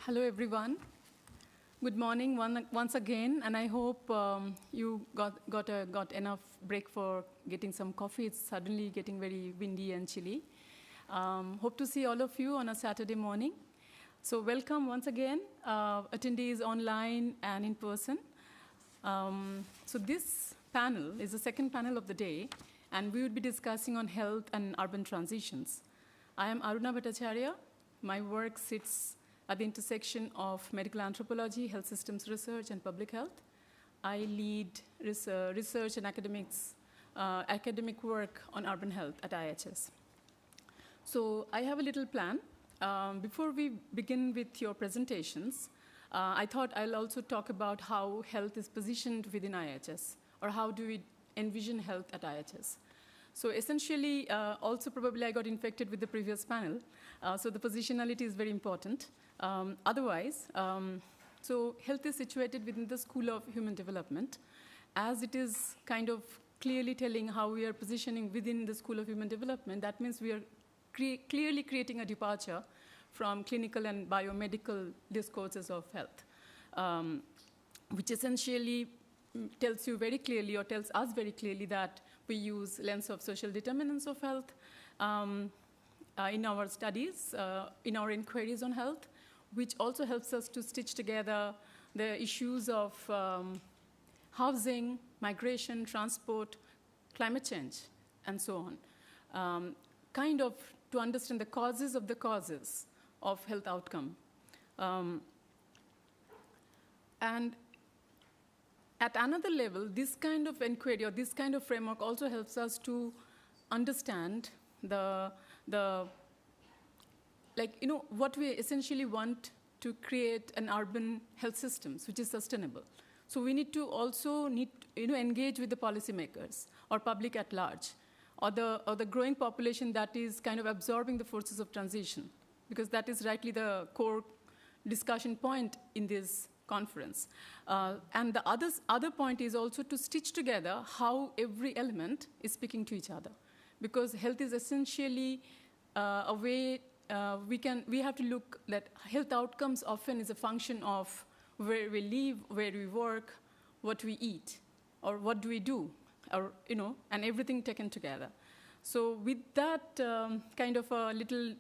Hello, everyone. Good morning once again, and I hope you got enough break for getting some coffee. It's suddenly getting very windy and chilly. Hope to see all of you on a Saturday morning. So welcome once again, attendees online and in person. So this panel is the second panel of the day, and we will be discussing on health and urban transitions. I am Aruna Bhattacharya. My work sits at the intersection of medical anthropology, health systems research, and public health. I lead research and academic work on urban health at IHS. So I have a little plan. Before we begin with your presentations, I thought I'll also talk about how health is positioned within IHS, or how do we envision health at IHS. So essentially, also probably I got infected with the previous panel, so the positionality is very important. Otherwise, so health is situated within the School of Human Development, as it is kind of clearly telling how we are positioning within the School of Human Development. That means we are clearly creating a departure from clinical and biomedical discourses of health, which essentially tells you very clearly, or tells us very clearly, that we use lens of social determinants of health in our studies, in our inquiries on health, which also helps us to stitch together the issues of housing, migration, transport, climate change, and so on, kind of to understand the causes of health outcome. And at another level, this kind of inquiry or this kind of framework also helps us to understand what we essentially want to create an urban health systems which is sustainable. So we need to also engage with the policymakers or public at large, or the growing population that is kind of absorbing the forces of transition, because that is rightly the core discussion point in this conference. And the other point is also to stitch together how every element is speaking to each other, because health is essentially a way we have to look that health outcomes often is a function of where we live, where we work, what we eat, or what do we do, or and everything taken together. So with that kind of a little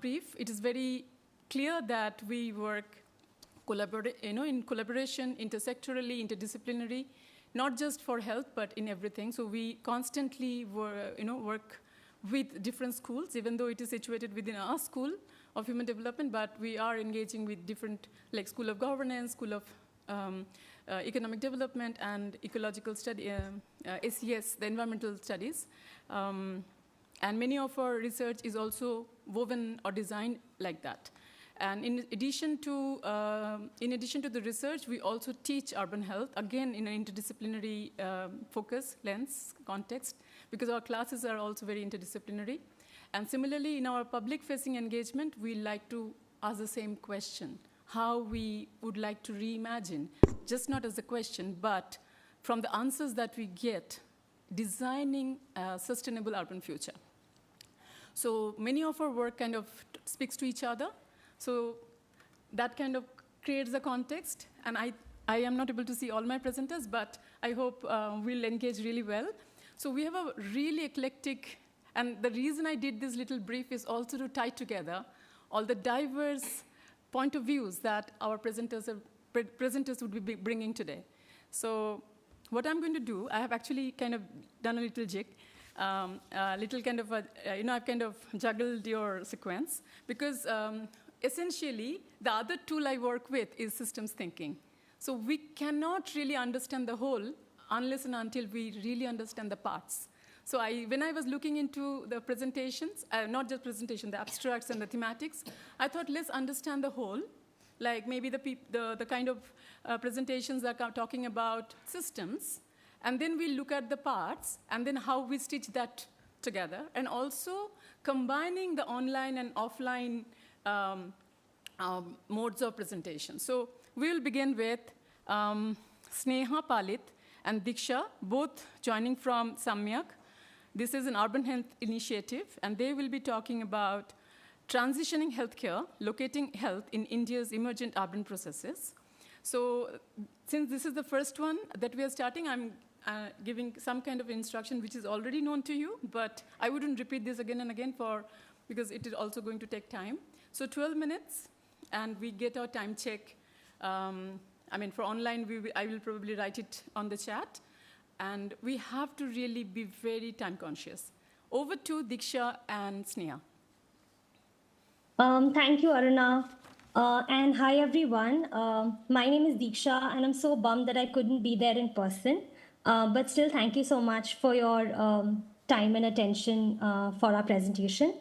brief, it is very clear that we work in collaboration, intersectorally, interdisciplinary, not just for health, but in everything. So we constantly work with different schools, even though it is situated within our School of Human Development, but we are engaging with different, like School of Governance, School of Economic Development, and Ecological Study, ACS, the Environmental Studies. And many of our research is also woven or designed like that. And in addition to the research, we also teach urban health, again in an interdisciplinary focus, lens, context, because our classes are also very interdisciplinary. And similarly, in our public-facing engagement, we like to ask the same question, how we would like to reimagine, just not as a question, but from the answers that we get, designing a sustainable urban future. So many of our work kind of speaks to each other. So that kind of creates a context, and I am not able to see all my presenters, but I hope we'll engage really well. So we have a really eclectic, and the reason I did this little brief is also to tie together all the diverse point of views that our presenters would be bringing today. So what I'm going to do, I have actually kind of done a little jig. I've kind of juggled your sequence, because essentially, the other tool I work with is systems thinking. So we cannot really understand the whole unless and until we really understand the parts. So when I was looking into the presentations, not just presentation, the abstracts and the thematics, I thought, let's understand the whole, like maybe the kind of presentations that are talking about systems, and then we look at the parts, and then how we stitch that together, and also combining the online and offline modes of presentation. So we will begin with Sneha Palit and Diksha, both joining from Samyak. This is an urban health initiative, and they will be talking about transitioning healthcare, locating health in India's emergent urban processes. So since this is the first one that we are starting, I'm giving some kind of instruction which is already known to you, but I wouldn't repeat this again and again because it is also going to take time. So 12 minutes, and we get our time check. For online, I will probably write it on the chat. And we have to really be very time conscious. Over to Diksha and Sneha. Thank you, Aruna. And hi, everyone. My name is Diksha, and I'm so bummed that I couldn't be there in person. But still, thank you so much for your time and attention for our presentation.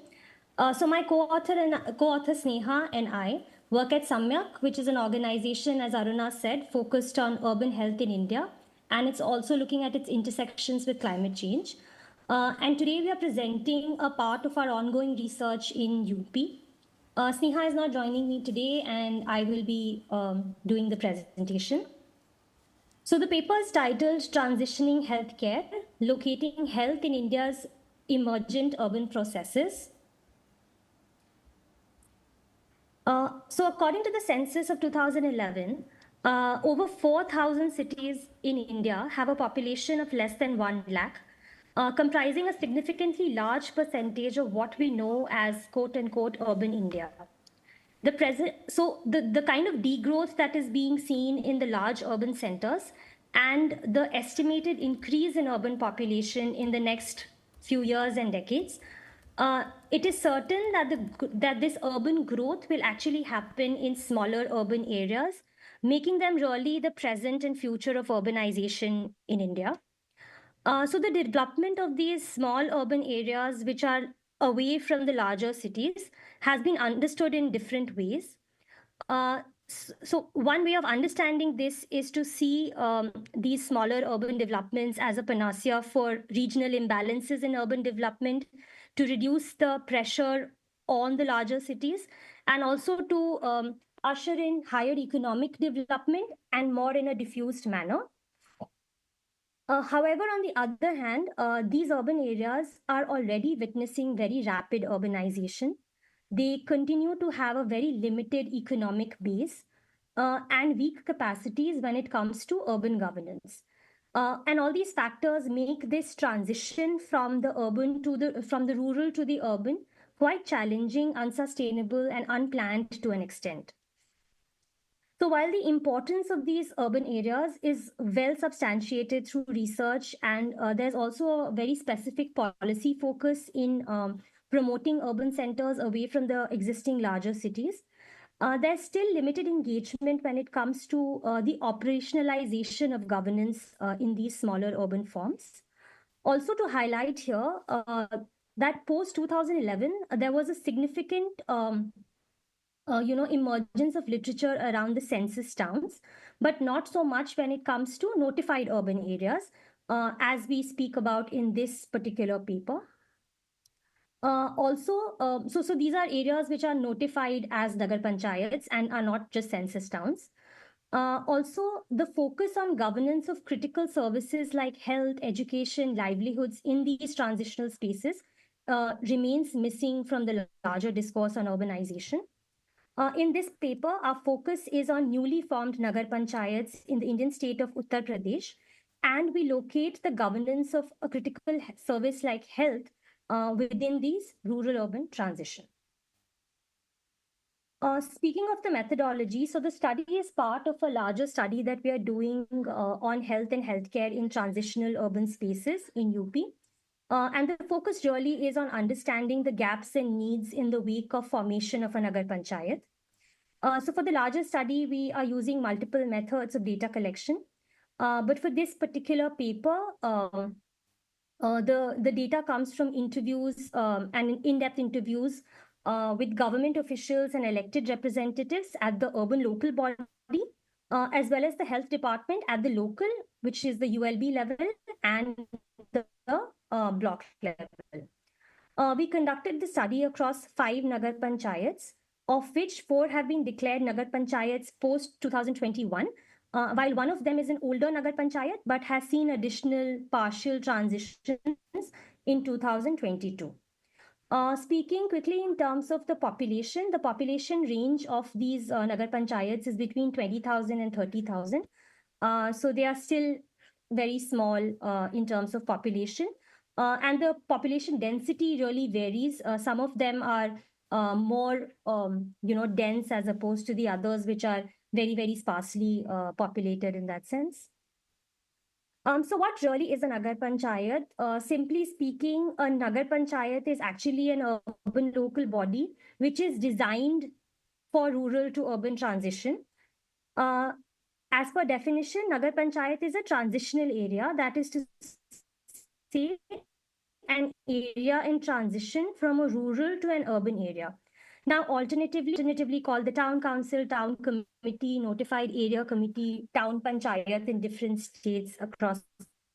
So my co-author Sneha and I work at Samyak, which is an organization, as Aruna said, focused on urban health in India. And it's also looking at its intersections with climate change. And today we are presenting a part of our ongoing research in UP. Sneha is not joining me today, and I will be doing the presentation. So the paper is titled Transitioning Healthcare, Locating Health in India's Emergent Urban Processes. So according to the census of 2011, over 4,000 cities in India have a population of less than 1 lakh, comprising a significantly large percentage of what we know as quote-unquote urban India. The kind of degrowth that is being seen in the large urban centers and the estimated increase in urban population in the next few years and decades, it is certain that this urban growth will actually happen in smaller urban areas, making them really the present and future of urbanization in India. So the development of these small urban areas, which are away from the larger cities, has been understood in different ways. So one way of understanding this is to see these smaller urban developments as a panacea for regional imbalances in urban development, to reduce the pressure on the larger cities, and also to usher in higher economic development and more in a diffused manner. However, on the other hand, these urban areas are already witnessing very rapid urbanization. They continue to have a very limited economic base and weak capacities when it comes to urban governance. And all these factors make this transition from the rural to the urban quite challenging, unsustainable, and unplanned to an extent. So while the importance of these urban areas is well substantiated through research, and there's also a very specific policy focus in promoting urban centers away from the existing larger cities, there's still limited engagement when it comes to the operationalization of governance in these smaller urban forms. Also to highlight here that post 2011, there was a significant emergence of literature around the census towns, but not so much when it comes to notified urban areas, as we speak about in this particular paper. So these are areas which are notified as Nagar Panchayats and are not just census towns. Also, the focus on governance of critical services like health, education, livelihoods in these transitional spaces remains missing from the larger discourse on urbanization. In this paper, our focus is on newly formed Nagar Panchayats in the Indian state of Uttar Pradesh, and we locate the governance of a critical service like health within these rural-urban transition. Speaking of the methodology, so the study is part of a larger study that we are doing on health and healthcare in transitional urban spaces in UP. And the focus really is on understanding the gaps and needs in the wake of formation of a Nagar Panchayat. So for the larger study, we are using multiple methods of data collection. But for this particular paper, the data comes from interviews and in-depth interviews with government officials and elected representatives at the urban local body, as well as the health department at the local, which is the ULB level, and the block level. We conducted the study across 5 Nagar Panchayats, of which 4 have been declared Nagar Panchayats post 2021, while one of them is an older Nagar Panchayat but has seen additional partial transitions in 2022. Speaking quickly in terms of the population range of these Nagar Panchayats is between 20,000 and 30,000. So they are still very small in terms of population. And the population density really varies. Some of them are more, dense as opposed to the others, which are very, very sparsely populated in that sense. So what really is a Nagar Panchayat? Simply speaking, a Nagar Panchayat is actually an urban local body which is designed for rural to urban transition. Uh, as per definition, Nagar Panchayat is a transitional area, that is to say, an area in transition from a rural to an urban area. Now, alternatively called the town council, town committee, notified area committee, town panchayat in different states across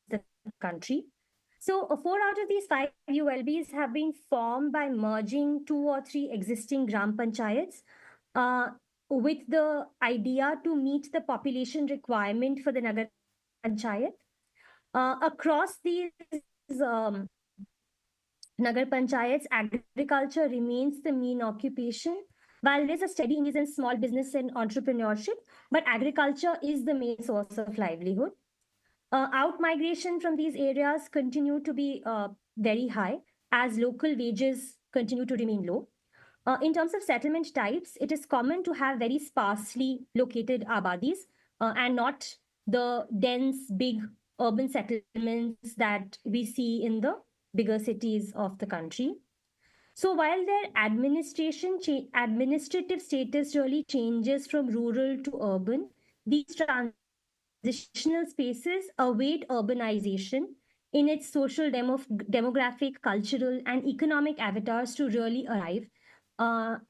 the country. So, four out of these five ULBs have been formed by merging two or three existing gram panchayats uh, with the idea to meet the population requirement for the Nagar Panchayat. Across these um, Nagar Panchayats, agriculture remains the main occupation. While there is a steady increase in small business and entrepreneurship, but agriculture is the main source of livelihood. Out migration from these areas continue to be very high as local wages continue to remain low. In terms of settlement types, it is common to have very sparsely located abadis and not the dense, big urban settlements that we see in the bigger cities of the country. So while their administrative status really changes from rural to urban, these transitional spaces await urbanization in its social, demographic, cultural, and economic avatars to really arrive.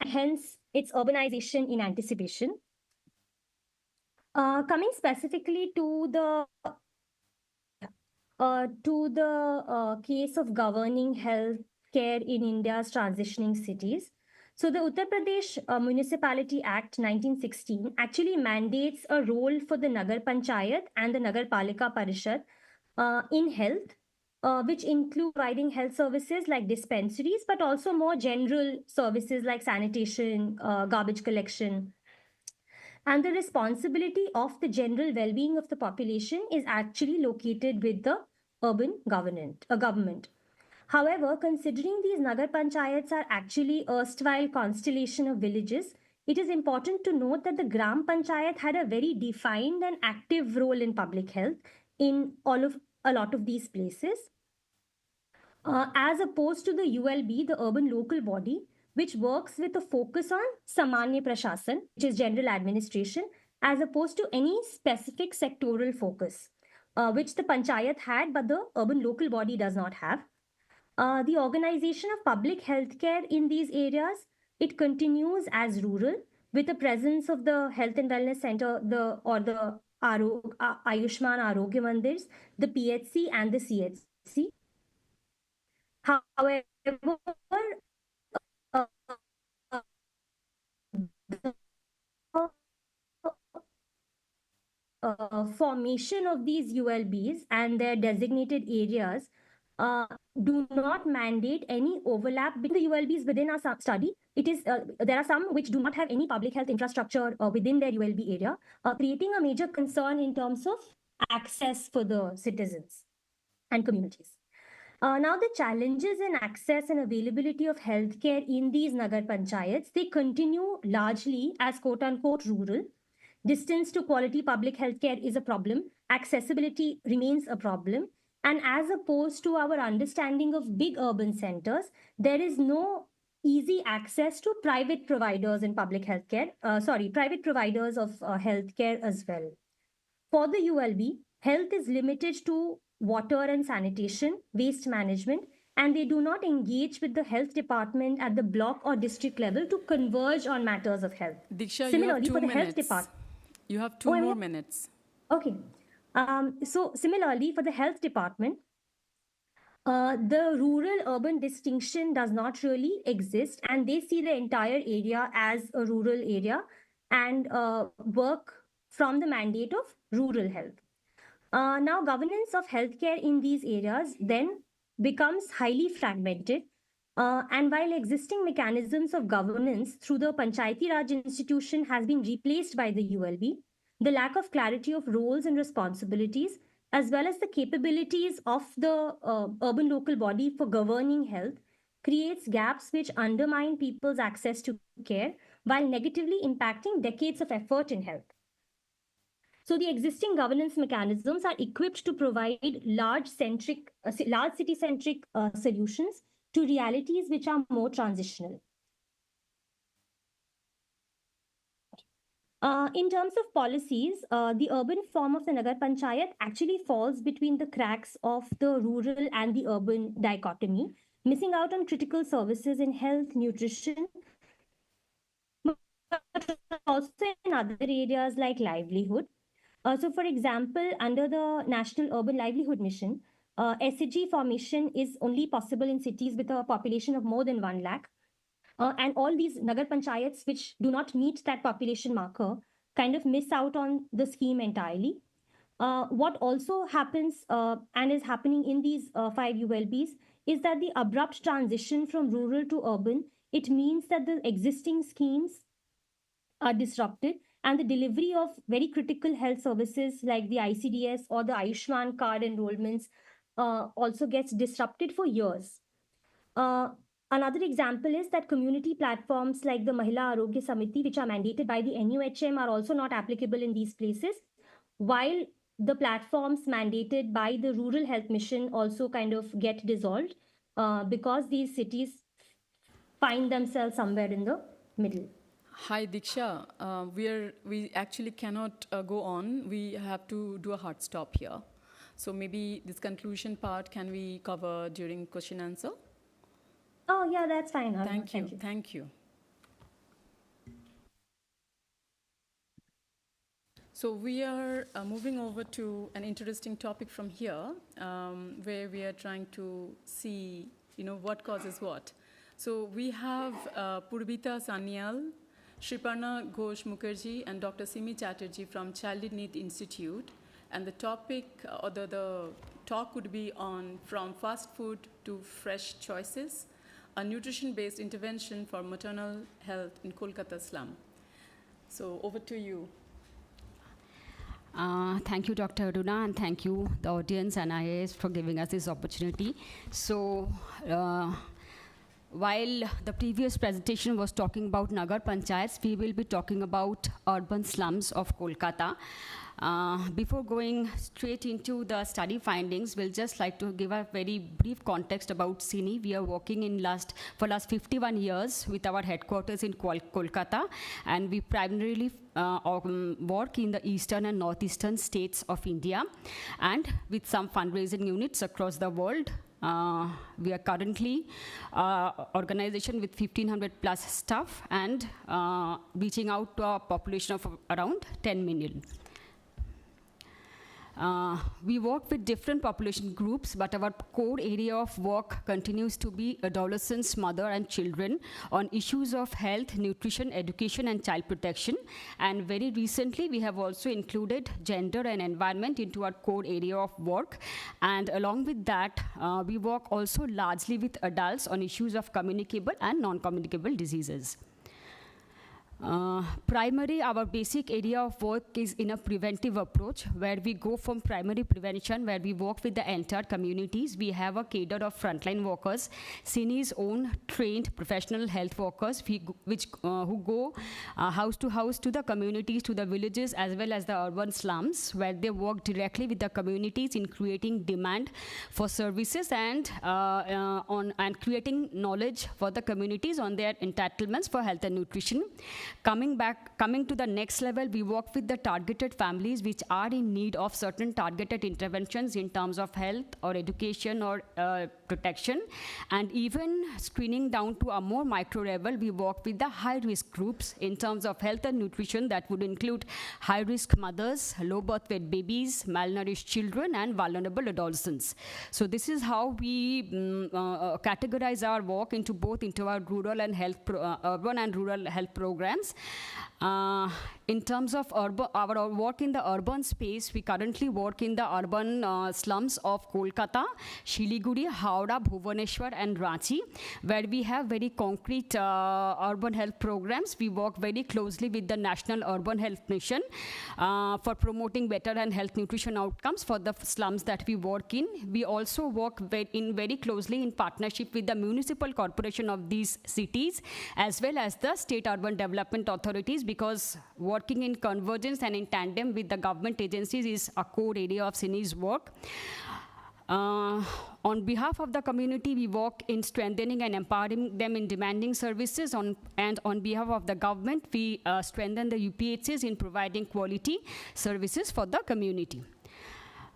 Hence, its urbanization in anticipation. Coming specifically to the case of governing health care in India's transitioning cities. So the Uttar Pradesh Municipality Act 1916 actually mandates a role for the Nagar Panchayat and the Nagar Palika Parishad in health, which include providing health services like dispensaries, but also more general services like sanitation, garbage collection, and the responsibility of the general well-being of the population is actually located with the urban government. However, considering these Nagar Panchayats are actually erstwhile constellation of villages, it is important to note that the Gram Panchayat had a very defined and active role in public health in a lot of these places. As opposed to the ULB, the urban local body, which works with a focus on Samanya Prashasan, which is general administration, as opposed to any specific sectoral focus, which the Panchayat had, but the urban local body does not have. The organization of public healthcare in these areas, it continues as rural with the presence of the health and wellness center, the Ayushman Arogya Mandirs, the PHC and the CHC. However, uh, the formation of these ULBs and their designated areas do not mandate any overlap between the ULBs within our study. There are some which do not have any public health infrastructure within their ULB area, creating a major concern in terms of access for the citizens and communities. Now, the challenges in access and availability of healthcare in these Nagar Panchayats, they continue largely as quote-unquote rural. Distance to quality public healthcare is a problem. Accessibility remains a problem. And as opposed to our understanding of big urban centers, there is no easy access to private providers in public healthcare, private providers of healthcare as well. For the ULB, health is limited to water and sanitation, waste management, and they do not engage with the health department at the block or district level to converge on matters of health. Diksha, Similarly, you have 2 for the minutes. health department, You have two more minutes. Okay. So similarly, for the health department, the rural-urban distinction does not really exist, and they see the entire area as a rural area and work from the mandate of rural health. Now, governance of healthcare in these areas then becomes highly fragmented And while existing mechanisms of governance through the Panchayati Raj institution has been replaced by the ULB, the lack of clarity of roles and responsibilities, as well as the capabilities of the urban local body for governing health, creates gaps which undermine people's access to care while negatively impacting decades of effort in health. So the existing governance mechanisms are equipped to provide large city-centric solutions to realities which are more transitional. In terms of policies, the urban form of the Nagar Panchayat actually falls between the cracks of the rural and the urban dichotomy, missing out on critical services in health, nutrition, but also in other areas like livelihood. So, for example, under the National Urban Livelihood Mission, SHG formation is only possible in cities with a population of more than 1 lakh. And all these Nagar Panchayats which do not meet that population marker kind of miss out on the scheme entirely. What also happens and is happening in these 5 ULBs is that the abrupt transition from rural to urban, it means that the existing schemes are disrupted and the delivery of very critical health services like the ICDS or the Ayushman card enrollments also gets disrupted for years. Another example is that community platforms like the Mahila Arogya Samiti, which are mandated by the NUHM, are also not applicable in these places, while the platforms mandated by the Rural Health Mission also kind of get dissolved because these cities find themselves somewhere in the middle. Hi, Diksha. We actually cannot go on. We have to do a hard stop here. So maybe this conclusion part, can we cover during question answer? Oh, yeah, that's fine. Thank you. Thank you. So we are moving over to an interesting topic from here, where we are trying to see, what causes what. So we have Purvita Sanyal, Shriparna Ghosh Mukherjee, and Dr. Simi Chatterjee from Child in Need Institute. And the topic, or the talk would be on from fast food to fresh choices, a nutrition-based intervention for maternal health in Kolkata slum. So over to you. Thank you, Dr. Aruna, and thank you, the audience and IAS, for giving us this opportunity. So, while the previous presentation was talking about Nagar Panchayats, we will be talking about urban slums of Kolkata. Before going straight into the study findings, we'll just like to give a very brief context about CINI. We are working for last 51 years with our headquarters in Kolkata, and we primarily work in the eastern and northeastern states of India, and with some fundraising units across the world. We are currently organization with 1,500 plus staff and reaching out to a population of around 10 million. We work with different population groups, but our core area of work continues to be adolescents, mother and children on issues of health, nutrition, education and child protection. And very recently, we have also included gender and environment into our core area of work. And along with that, we work also largely with adults on issues of communicable and non-communicable diseases. Primary, our basic area of work is in a preventive approach, where we go from primary prevention, where we work with the entire communities. We have a cadre of frontline workers, CINI's own trained professional health workers, who go house to house to the communities, to the villages, as well as the urban slums, where they work directly with the communities in creating demand for services and creating knowledge for the communities on their entitlements for health and nutrition. Coming to the next level, we work with the targeted families which are in need of certain targeted interventions in terms of health or education or protection. And even screening down to a more micro level, we work with the high-risk groups in terms of health and nutrition. That would include high-risk mothers, low birth weight babies, malnourished children, and vulnerable adolescents. So this is how we categorize our work into our rural and urban and rural health programs. In terms of our work in the urban space, we currently work in the urban slums of Kolkata, Shiliguri, Howrah, Howrah, Bhubaneswar, and Ranchi, where we have very concrete urban health programs. We work very closely with the National Urban Health Mission for promoting better and health nutrition outcomes for the slums that we work in. We also work very closely in partnership with the municipal corporation of these cities, as well as the state urban development authorities, because working in convergence and in tandem with the government agencies is a core area of CINI's work. On behalf of the community, we work in strengthening and empowering them in demanding services, and on behalf of the government, we strengthen the UPHCs in providing quality services for the community.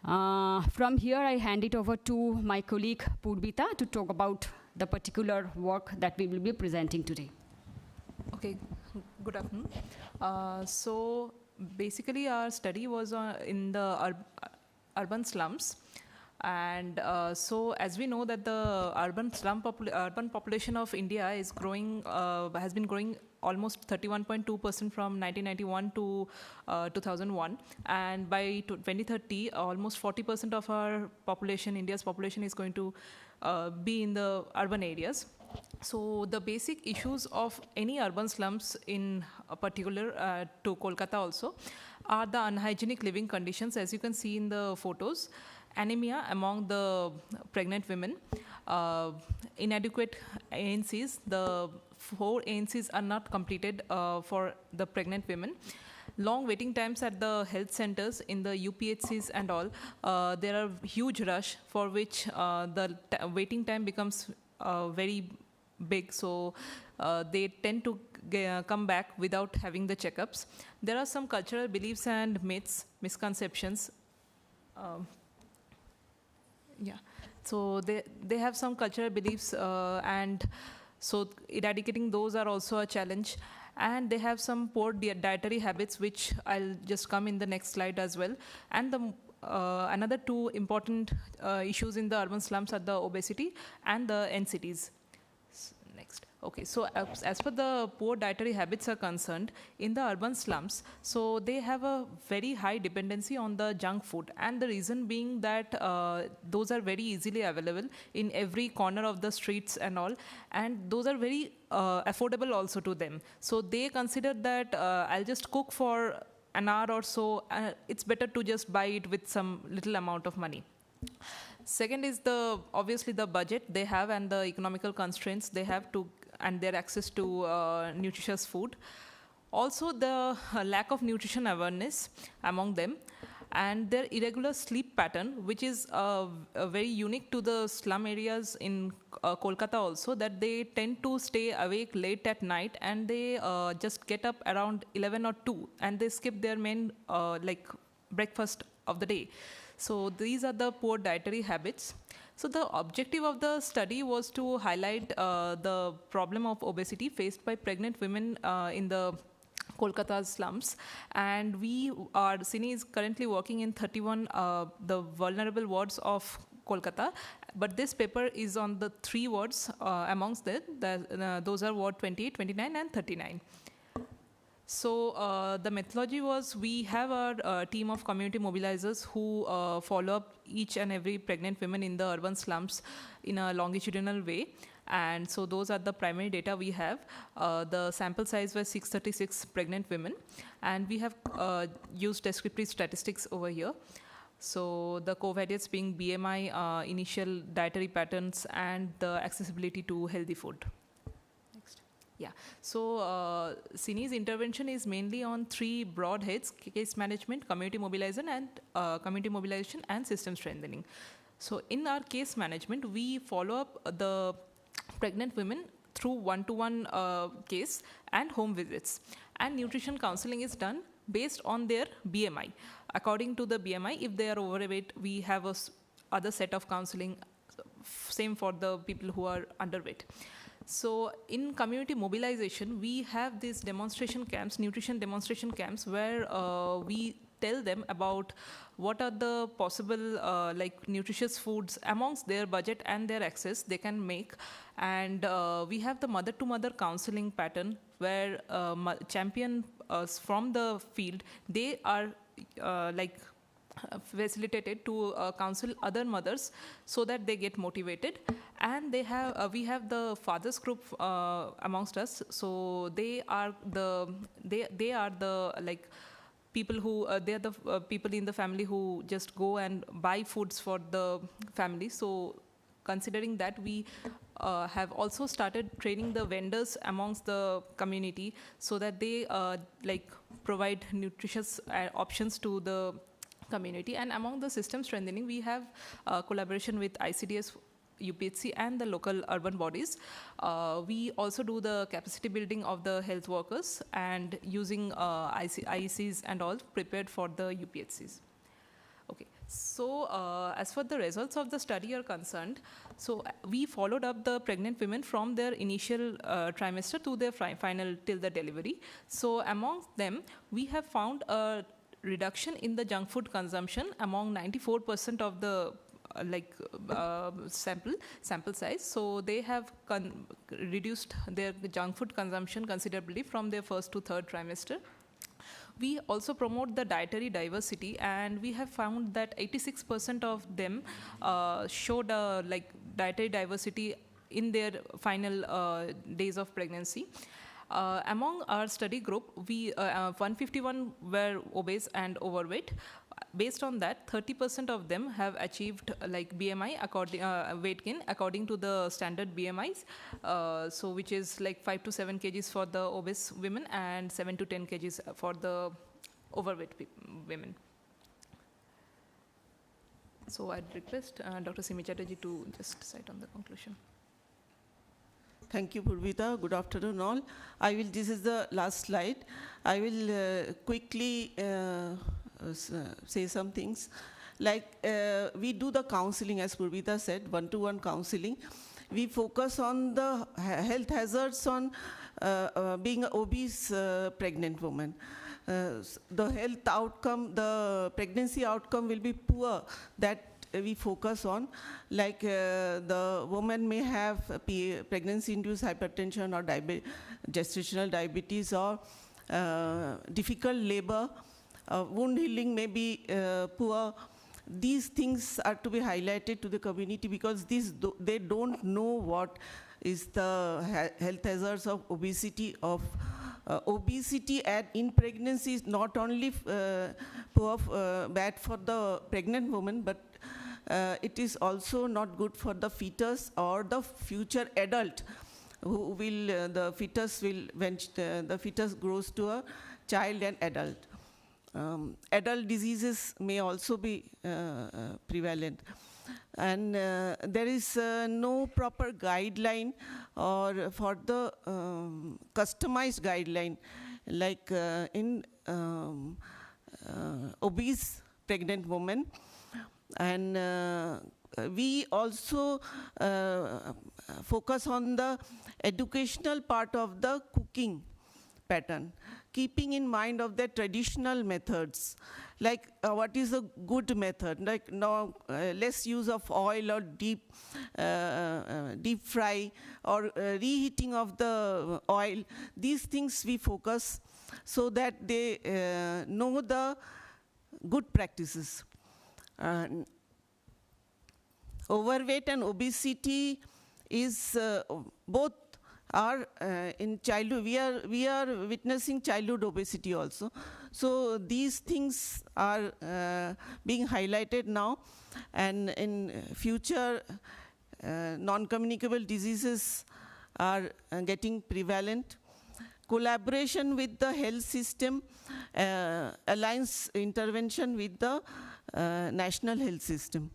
From here, I hand it over to my colleague Purvita to talk about the particular work that we will be presenting today. Okay, good afternoon. So basically our study was in the urban slums. And so as we know that the urban population of India is growing, has been growing almost 31.2% from 1991 to 2001. And by 2030, almost 40% of our population, India's population, is going to be in the urban areas. So the basic issues of any urban slums, in particular to Kolkata also, are the unhygienic living conditions, as you can see in the photos. Anemia among the pregnant women, inadequate ANCs, the 4 ANCs are not completed for the pregnant women. Long waiting times at the health centers in the UPHCs and all. There are huge rush for which the waiting time becomes very big, so they tend to come back without having the checkups. There are some cultural beliefs and myths, misconceptions. Yeah, so they have some cultural beliefs, and so eradicating those are also a challenge. And they have some poor dietary habits, which I'll just come in the next slide as well. And the another 2 important issues in the urban slums are the obesity and the NCTs. Next. Okay, so as per the poor dietary habits are concerned, in the urban slums, so they have a very high dependency on the junk food. And the reason being that those are very easily available in every corner of the streets and all. And those are very affordable also to them. So they consider that I'll just cook for an hour or so. It's better to just buy it with some little amount of money. Second is obviously the budget they have and the economical constraints they have to, and their access to nutritious food. Also the lack of nutrition awareness among them, and their irregular sleep pattern, which is very unique to the slum areas in Kolkata also, that they tend to stay awake late at night, and they just get up around 11 or 2, and they skip their main like breakfast of the day. So these are the poor dietary habits. So the objective of the study was to highlight the problem of obesity faced by pregnant women in the Kolkata's slums. And CINI is currently working in 31 the vulnerable wards of Kolkata. But this paper is on the 3 wards amongst those are ward 28, 29, and 39. So the methodology was, we have our team of community mobilizers who follow up each and every pregnant women in the urban slums in a longitudinal way. And so those are the primary data we have. The sample size was 636 pregnant women. And we have used descriptive statistics over here. So the covariates being BMI, initial dietary patterns, and the accessibility to healthy food. Yeah, so CINI's intervention is mainly on 3 broad heads: case management, community mobilization, and system strengthening. So in our case management, we follow up the pregnant women through one-to-one case and home visits. And nutrition counseling is done based on their BMI. According to the BMI, if they are overweight, we have other set of counseling, same for the people who are underweight. So in community mobilization, we have these demonstration camps, nutrition demonstration camps, where we tell them about what are the possible like nutritious foods amongst their budget and their access they can make. And we have the mother-to-mother counseling pattern, where champions from the field, they are like facilitated to counsel other mothers so that they get motivated. And they have we have the fathers group amongst us, so they are the like people who they are the people in the family who just go and buy foods for the family. So considering that, we have also started training the vendors amongst the community so that they like provide nutritious options to the community. And among the system strengthening, we have collaboration with ICDS, UPHC, and the local urban bodies. We also do the capacity building of the health workers and using IECs and all prepared for the UPHCs. Okay, so as for the results of the study are concerned, so we followed up the pregnant women from their initial trimester to their final till the delivery. So among them, we have found a reduction in the junk food consumption among 94% of the sample size. So they have reduced their junk food consumption considerably from their first to third trimester. We also promote the dietary diversity, and we have found that 86% of them showed dietary diversity in their final days of pregnancy. Among our study group, 151 were obese and overweight. Based on that, 30% of them have achieved BMI weight gain according to the standard BMIs, so which is 5 to 7 kgs for the obese women and 7 to 10 kgs for the overweight women. So I'd request Dr. Simi Chatterjee to just cite on the conclusion. Thank you, Purvita. Good afternoon, all. This is the last slide. I will quickly say some things. We do the counseling, as Purvita said, one-to-one counseling. We focus on the health hazards on being an obese pregnant woman. The health outcome, the pregnancy outcome will be poor. That we focus on, the woman may have pregnancy-induced hypertension or gestational diabetes or difficult labor, wound healing may be poor. These things are to be highlighted to the community because they don't know what is the health hazards of obesity. Obesity in pregnancy is not only bad for the pregnant woman, but it is also not good for the fetus or the future adult who will, the fetus will, when the fetus grows to a child and adult. Adult diseases may also be prevalent. And there is no proper guideline or for the customized guideline, in obese pregnant women. And we also focus on the educational part of the cooking pattern, keeping in mind of the traditional methods, what is a good method, less use of oil or deep fry or reheating of the oil. These things we focus so that they know the good practices. Overweight and obesity is both are in childhood. We are witnessing childhood obesity also. So these things are being highlighted now, and in future non-communicable diseases are getting prevalent. Collaboration with the health system aligns intervention with the national health system.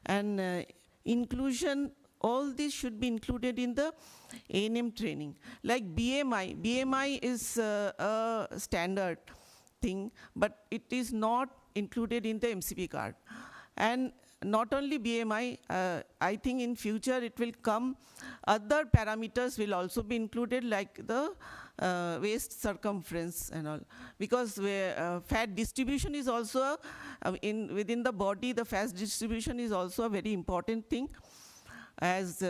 And inclusion, all this should be included in the A&M training. Like BMI is a standard thing, but it is not included in the MCP card. And not only BMI, I think in future it will come, other parameters will also be included, like the waist circumference and all. Because fat distribution is also, within the body, the fat distribution is also a very important thing as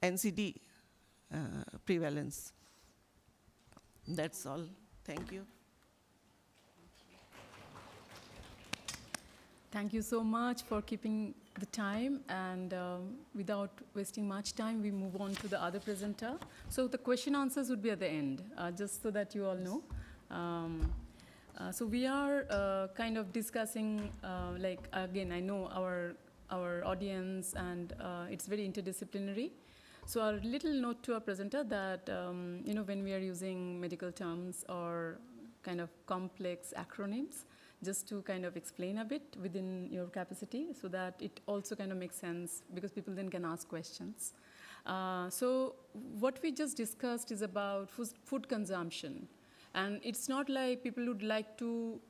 NCD prevalence. That's all. Thank you. Thank you so much for keeping the time, and without wasting much time, we move on to the other presenter. So the question answers would be at the end, just so that you all know. So we are kind of discussing, like, again, I know our audience, and it's very interdisciplinary. So our little note to our presenter that, when we are using medical terms or kind of complex acronyms, just to kind of explain a bit within your capacity so that it also kind of makes sense, because people then can ask questions. So what we just discussed is about food consumption. And it's not like people would like to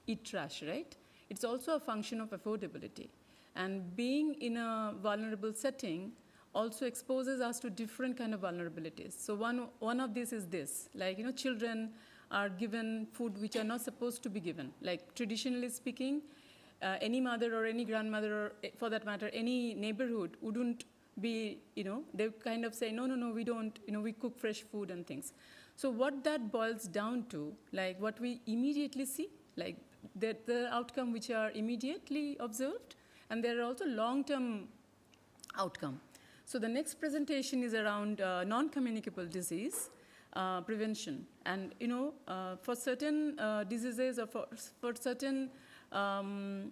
eat trash, right? It's also a function of affordability. And being in a vulnerable setting also exposes us to different kind of vulnerabilities. So one of these is this, like, children are given food which are not supposed to be given. Like, traditionally speaking, any mother or any grandmother, or for that matter, any neighborhood wouldn't be, they kind of say, no, we don't, we cook fresh food and things. So what that boils down to, like what we immediately see, like the outcome which are immediately observed, and there are also long-term outcome. So the next presentation is around non-communicable disease prevention. And, for certain diseases or for certain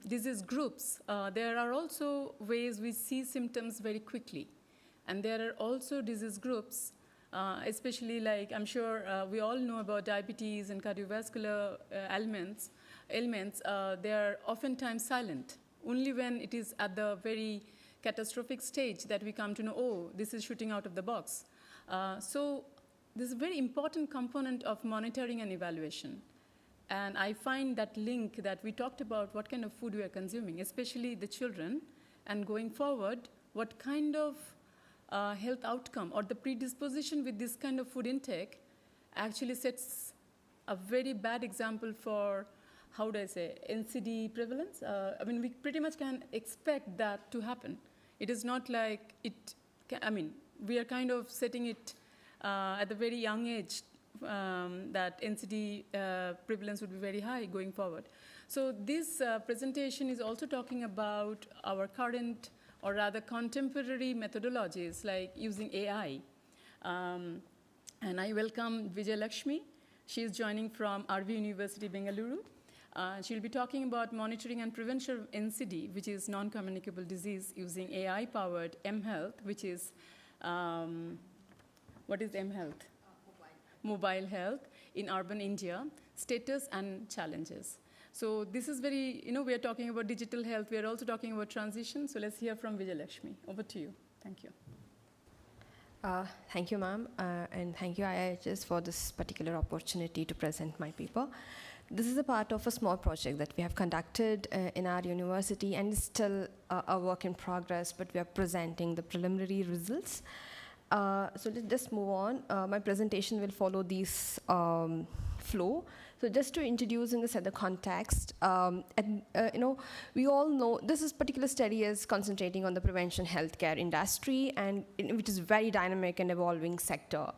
disease groups, there are also ways we see symptoms very quickly. And there are also disease groups, especially like, I'm sure we all know about diabetes and cardiovascular ailments. They are oftentimes silent. Only when it is at the very catastrophic stage that we come to know, oh, this is shooting out of the box. So this is a very important component of monitoring and evaluation. And I find that link that we talked about, what kind of food we are consuming, especially the children, and going forward, what kind of health outcome or the predisposition with this kind of food intake actually sets a very bad example for, how do I say, NCD prevalence. I mean, we pretty much can expect that to happen. It is not like we are kind of setting it at the very young age that NCD prevalence would be very high going forward. So this presentation is also talking about our current, or rather contemporary methodologies, like using AI. And I welcome Vijay Lakshmi. She is joining from RV University, Bengaluru. She'll be talking about monitoring and prevention of NCD, which is non-communicable disease, using AI-powered mHealth, which is, what is mHealth? Mobile health in urban India, status and challenges. So this is very, we are talking about digital health. We are also talking about transition. So let's hear from Vijay Lakshmi. Over to you. Thank you. Thank you, ma'am, and thank you, IIHS, for this particular opportunity to present my paper. This is a part of a small project that we have conducted in our university, and it's still a work in progress, but we are presenting the preliminary results. So let's just move on. My presentation will follow this flow. So just to introduce and set the context, we all know this particular study is concentrating on the prevention healthcare industry, and which is very dynamic and evolving sector.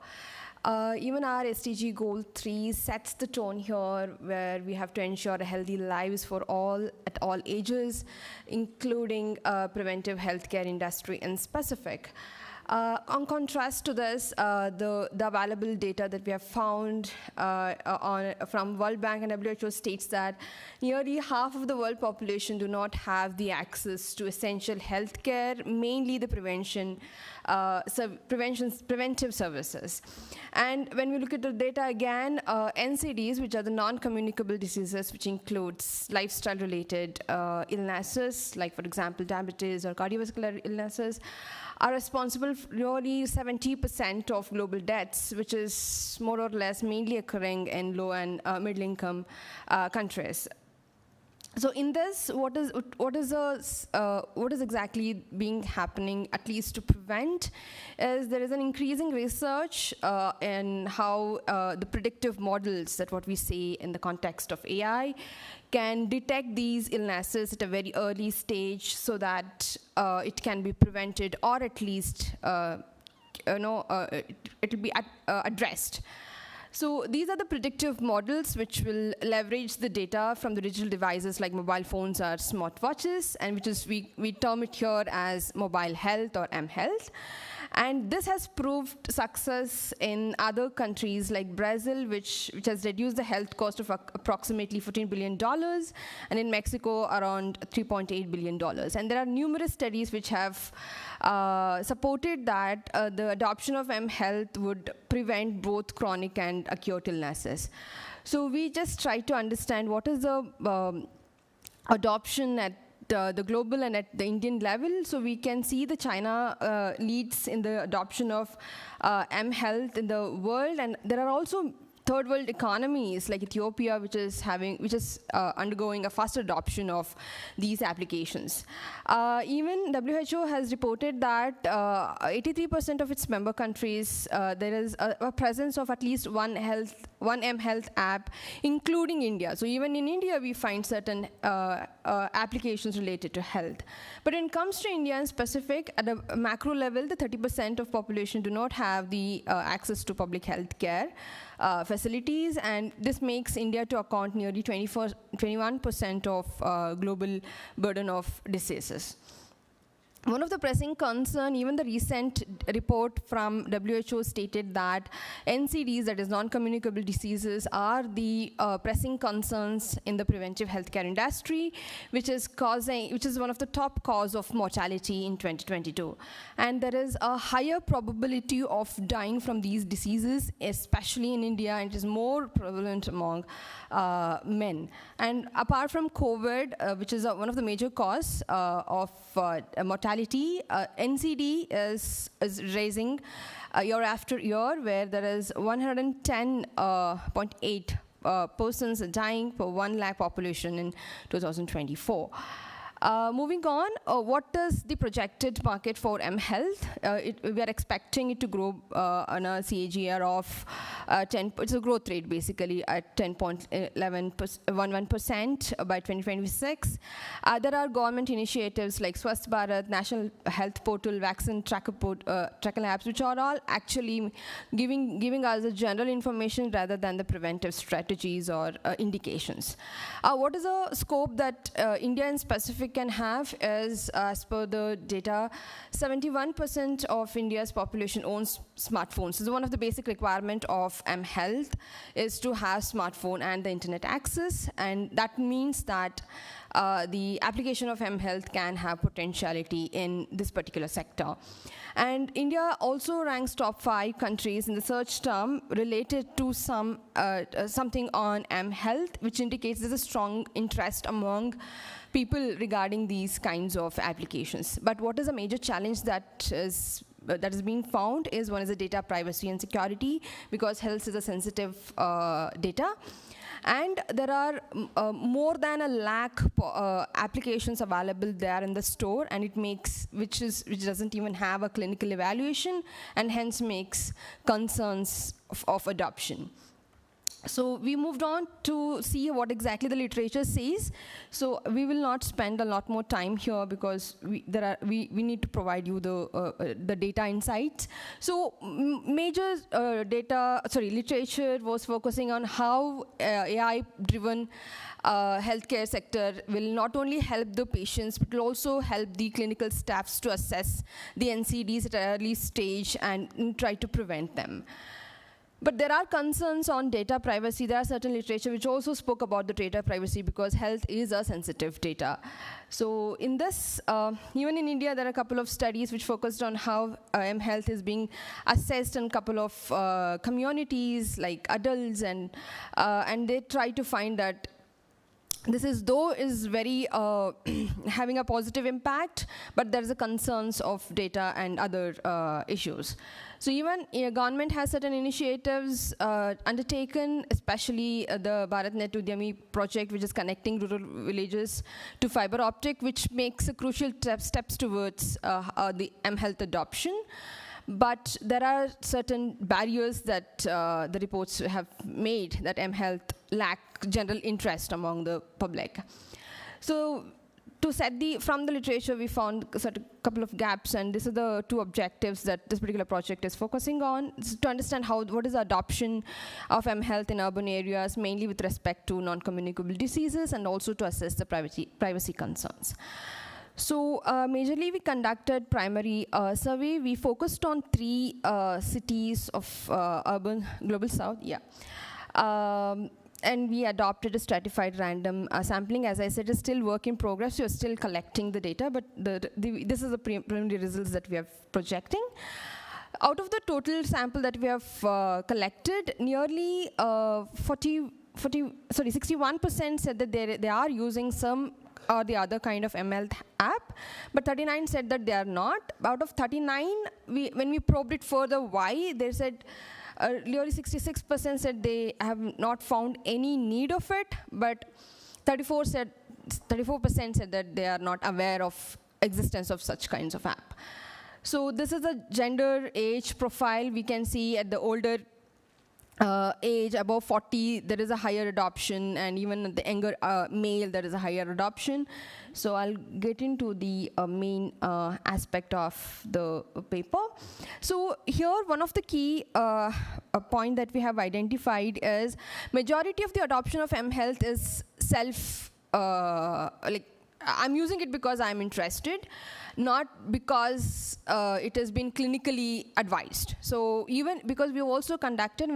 Even our SDG Goal 3 sets the tone here, where we have to ensure healthy lives for all at all ages, including preventive healthcare industry in specific. On contrast to this, the available data that we have found from World Bank and WHO states that nearly half of the world population do not have the access to essential healthcare, mainly the preventive services. And when we look at the data again, NCDs, which are the non-communicable diseases, which includes lifestyle-related illnesses, like, for example, diabetes or cardiovascular illnesses, are responsible for nearly 70% of global deaths, which is more or less mainly occurring in low and middle-income countries. So in this, what is exactly being happening, at least to prevent, is there is an increasing research in how the predictive models, that what we say in the context of AI, can detect these illnesses at a very early stage, so that it can be prevented, or at least it will be addressed. So these are the predictive models which will leverage the data from the digital devices like mobile phones or smartwatches, and which is, we term it here as mobile health or mHealth. And this has proved success in other countries like Brazil, which has reduced the health cost of approximately $14 billion, and in Mexico around $3.8 billion. And there are numerous studies which have supported that the adoption of mHealth would prevent both chronic and acute illnesses. So we just try to understand what is the adoption at the global and at the Indian level. So we can see the China leads in the adoption of mHealth in the world, and there are also third world economies like Ethiopia, which is undergoing a faster adoption of these applications. Even WHO has reported that 83% of its member countries, there is a presence of at least one mHealth app, including India. So even in India, we find certain applications related to health. But when it comes to India in specific, at a macro level, the 30% of population do not have the access to public health care facilities, and this makes India to account nearly 21% of global burden of diseases. One of the pressing concerns, even the recent report from WHO stated that NCDs, that is non-communicable diseases, are the pressing concerns in the preventive healthcare industry, which is one of the top cause of mortality in 2022. And there is a higher probability of dying from these diseases, especially in India, and it is more prevalent among men. And apart from COVID, which is one of the major cause of mortality, NCD is raising year after year, where there is 110.8 persons dying per 1 lakh population in 2024. Moving on, what is the projected market for mHealth? We are expecting it to grow on a CAGR of 10. It's a growth rate basically at 10.11% by 2026. There are government initiatives like Swasth Bharat, National Health Portal, Vaccine Tracker Labs, which are all actually giving us a general information rather than the preventive strategies or indications. What is a scope that India in specific can have is, as per the data, 71% of India's population owns smartphones. So one of the basic requirements of mHealth is to have smartphone and the internet access, and that means that the application of mHealth can have potentiality in this particular sector. And India also ranks top 5 countries in the search term related to something on mHealth, which indicates there's a strong interest among people regarding these kinds of applications. But what is a major challenge that is being found is, one is the data privacy and security, because health is a sensitive data. And there are more than 1 lakh applications available there in the store, and which doesn't even have a clinical evaluation, and hence makes concerns of adoption. So we moved on to see what exactly the literature says. So we will not spend a lot more time here, because we need to provide you the data insights. So major literature was focusing on how AI-driven healthcare sector will not only help the patients, but will also help the clinical staffs to assess the NCDs at an early stage and try to prevent them. But there are concerns on data privacy. There are certain literature which also spoke about the data privacy, because health is a sensitive data. So in this, even in India, there are a couple of studies which focused on how mHealth is being assessed in a couple of communities like adults, and they try to find that this is very having a positive impact, but there's a concerns of data and other issues. So even government has certain initiatives undertaken, especially the BharatNet Udyami project, which is connecting rural villages to fiber optic, which makes a crucial steps towards the mHealth adoption. But there are certain barriers that the reports have made that mHealth lack general interest among the public. So to set from the literature, we found a couple of gaps, and this are the two objectives that this particular project is focusing on, to understand what is the adoption of mHealth in urban areas, mainly with respect to non-communicable diseases, and also to assess the privacy concerns. So majorly we conducted primary survey. We focused on 3 cities of urban global south, and we adopted a stratified random sampling. As I said, it's still work in progress. We're still collecting the data, but this is the preliminary results that we are projecting. Out of the total sample that we have collected, nearly 61% said that they are using some or the other kind of mHealth app, but 39 said that they are not. Out of 39, when we probed it further why, they said nearly 66% said they have not found any need of it, but 34% said that they are not aware of existence of such kinds of app. So this is a gender age profile. We can see at the older age, above 40, there is a higher adoption, and even at the younger male, there is a higher adoption. So I'll get into the main aspect of the paper. So here, one of the key point that we have identified is majority of the adoption of mHealth is I'm using it because I'm interested, not because it has been clinically advised. So even because we're also conducting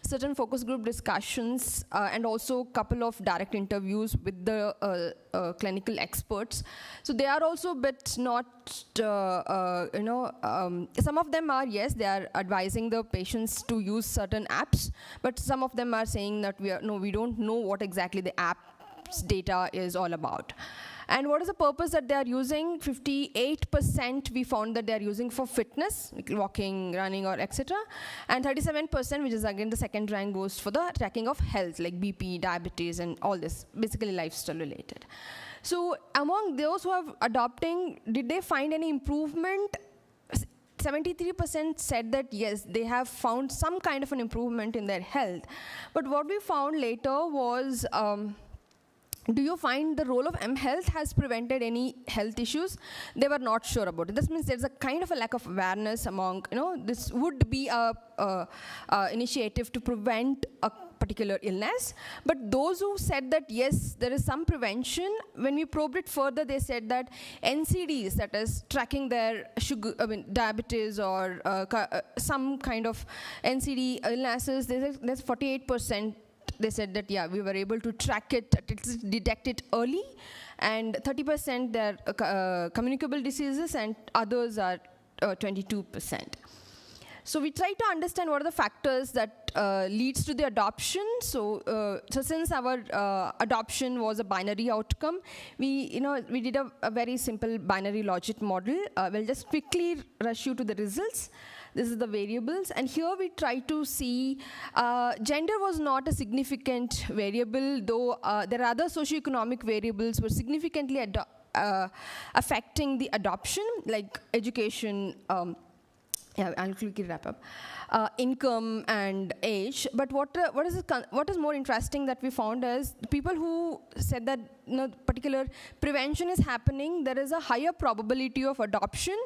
certain focus group discussions and also a couple of direct interviews with the clinical experts. So they are also a bit not, some of them are, yes, they are advising the patients to use certain apps, but some of them are saying that we don't know what exactly the app's data is all about. And what is the purpose that they are using? 58% we found that they are using for fitness, like walking, running, or etc. And 37%, which is again the second rank, goes for the tracking of health, like BP, diabetes, and all this, basically lifestyle related. So among those who are adopting, did they find any improvement? 73% said that yes, they have found some kind of an improvement in their health. But what we found later was, do you find the role of mHealth has prevented any health issues? They were not sure about it. This means there's a kind of a lack of awareness among, this would be a initiative to prevent a particular illness. But those who said that yes, there is some prevention, when we probed it further, they said that NCDs, that is tracking their diabetes or some kind of NCD illnesses, there's 48%. They said that, yeah, we were able to track it, detect it early, and 30% they're communicable diseases, and others are 22%. So we try to understand what are the factors that leads to the adoption. So since our adoption was a binary outcome, we did a very simple binary logic model. We'll just quickly rush you to the results. This is the variables, and here we try to see gender was not a significant variable, though there are other socioeconomic variables were significantly affecting the adoption, like education. I'll quickly wrap up. Income and age. But what is more interesting that we found is people who said that particular prevention is happening, there is a higher probability of adoption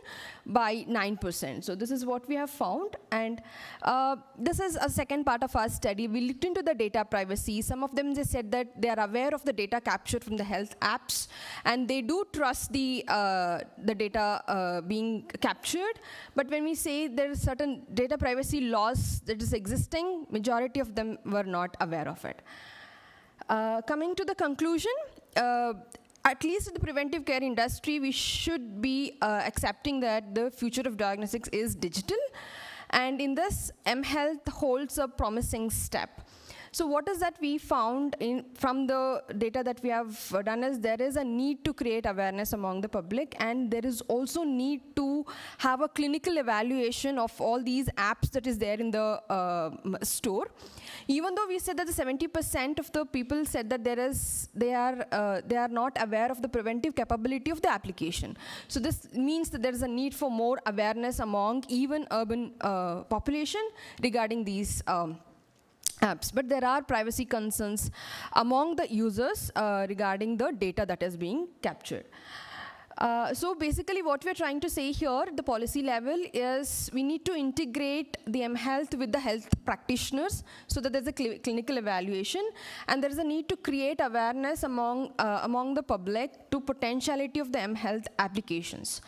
by 9%. So this is what we have found. And this is a second part of our study. We looked into the data privacy. Some of them, they said that they are aware of the data captured from the health apps, and they do trust the data being captured. But when we say there is certain data privacy laws that is existing, majority of them were not aware of it. Coming to the conclusion, at least in the preventive care industry, we should be accepting that the future of diagnostics is digital. And in this, mHealth holds a promising step. So what is that we found from the data that we have done is there is a need to create awareness among the public, and there is also need to have a clinical evaluation of all these apps that is there in the store. Even though we said that the 70% of the people said that they are not aware of the preventive capability of the application. So this means that there is a need for more awareness among even urban population regarding these apps, but there are privacy concerns among the users regarding the data that is being captured. So basically what we're trying to say here at the policy level is we need to integrate the mHealth with the health practitioners so that there's a clinical evaluation, and there is a need to create awareness among the public to potentiality of the mHealth applications.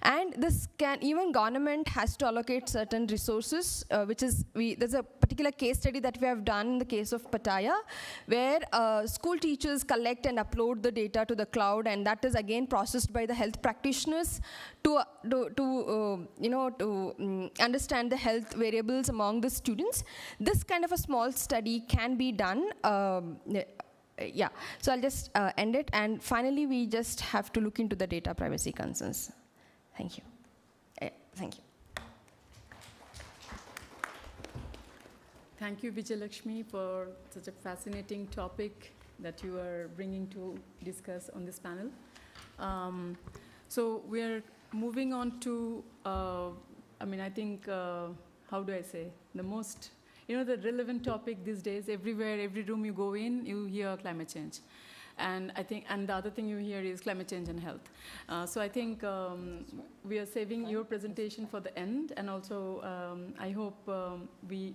And this even government has to allocate certain resources, there's a particular case study that we have done in the case of Pattaya, where school teachers collect and upload the data to the cloud, and that is again processed by the health practitioners to understand the health variables among the students. This kind of a small study can be done. Yeah, so I'll just end it. And finally, we just have to look into the data privacy concerns. Thank you. Thank you. Thank you, Vijayalakshmi, for such a fascinating topic that you are bringing to discuss on this panel. So we are moving on to, I think, how do I say, the most, the relevant topic these days. Everywhere, every room you go in, you hear climate change. And the other thing you hear is climate change and health. So I think we are saving your presentation for the end, and also I hope we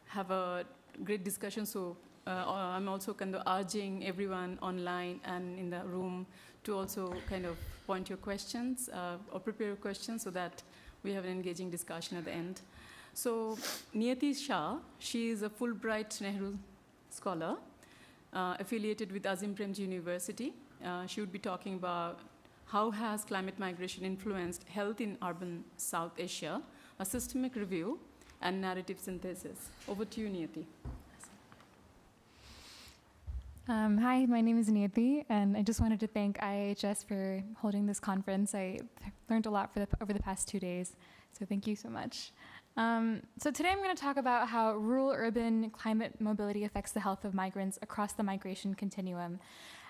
have a great discussion. So I'm also kind of urging everyone online and in the room to also kind of point your questions or prepare your questions so that we have an engaging discussion at the end. So Niyati Shah, she is a Fulbright Nehru scholar, affiliated with Azim Premji University. She would be talking about how has climate migration influenced health in urban South Asia, a systemic review and narrative synthesis. Over to you, Niyati. Hi, my name is Niyati, and I just wanted to thank IIHS for holding this conference. I learned a lot over the past 2 days, so thank you so much. So today I'm going to talk about how rural-urban climate mobility affects the health of migrants across the migration continuum.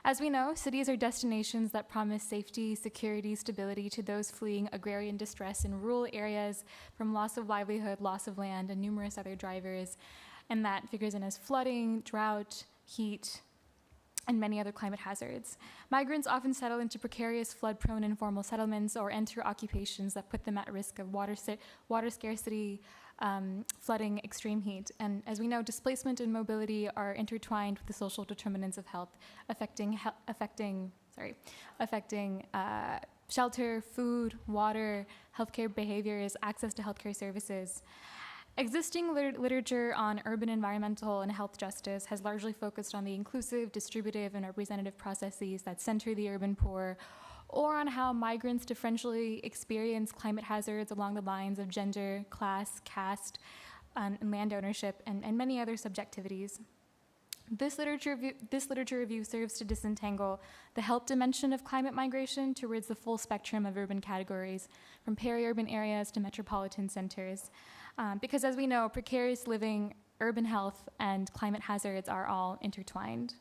As we know, cities are destinations that promise safety, security, stability to those fleeing agrarian distress in rural areas from loss of livelihood, loss of land, and numerous other drivers, and that figures in as flooding, drought, heat, and many other climate hazards. Migrants often settle into precarious, flood-prone informal settlements or enter occupations that put them at risk of water scarcity, flooding, extreme heat. And as we know, displacement and mobility are intertwined with the social determinants of health, affecting shelter, food, water, healthcare behaviors, access to healthcare services. Existing literature on urban environmental and health justice has largely focused on the inclusive, distributive, and representative processes that center the urban poor, or on how migrants differentially experience climate hazards along the lines of gender, class, caste, and land ownership, and many other subjectivities. This literature review serves to disentangle the health dimension of climate migration towards the full spectrum of urban categories, from peri-urban areas to metropolitan centers. Because as we know, precarious living, urban health, and climate hazards are all intertwined.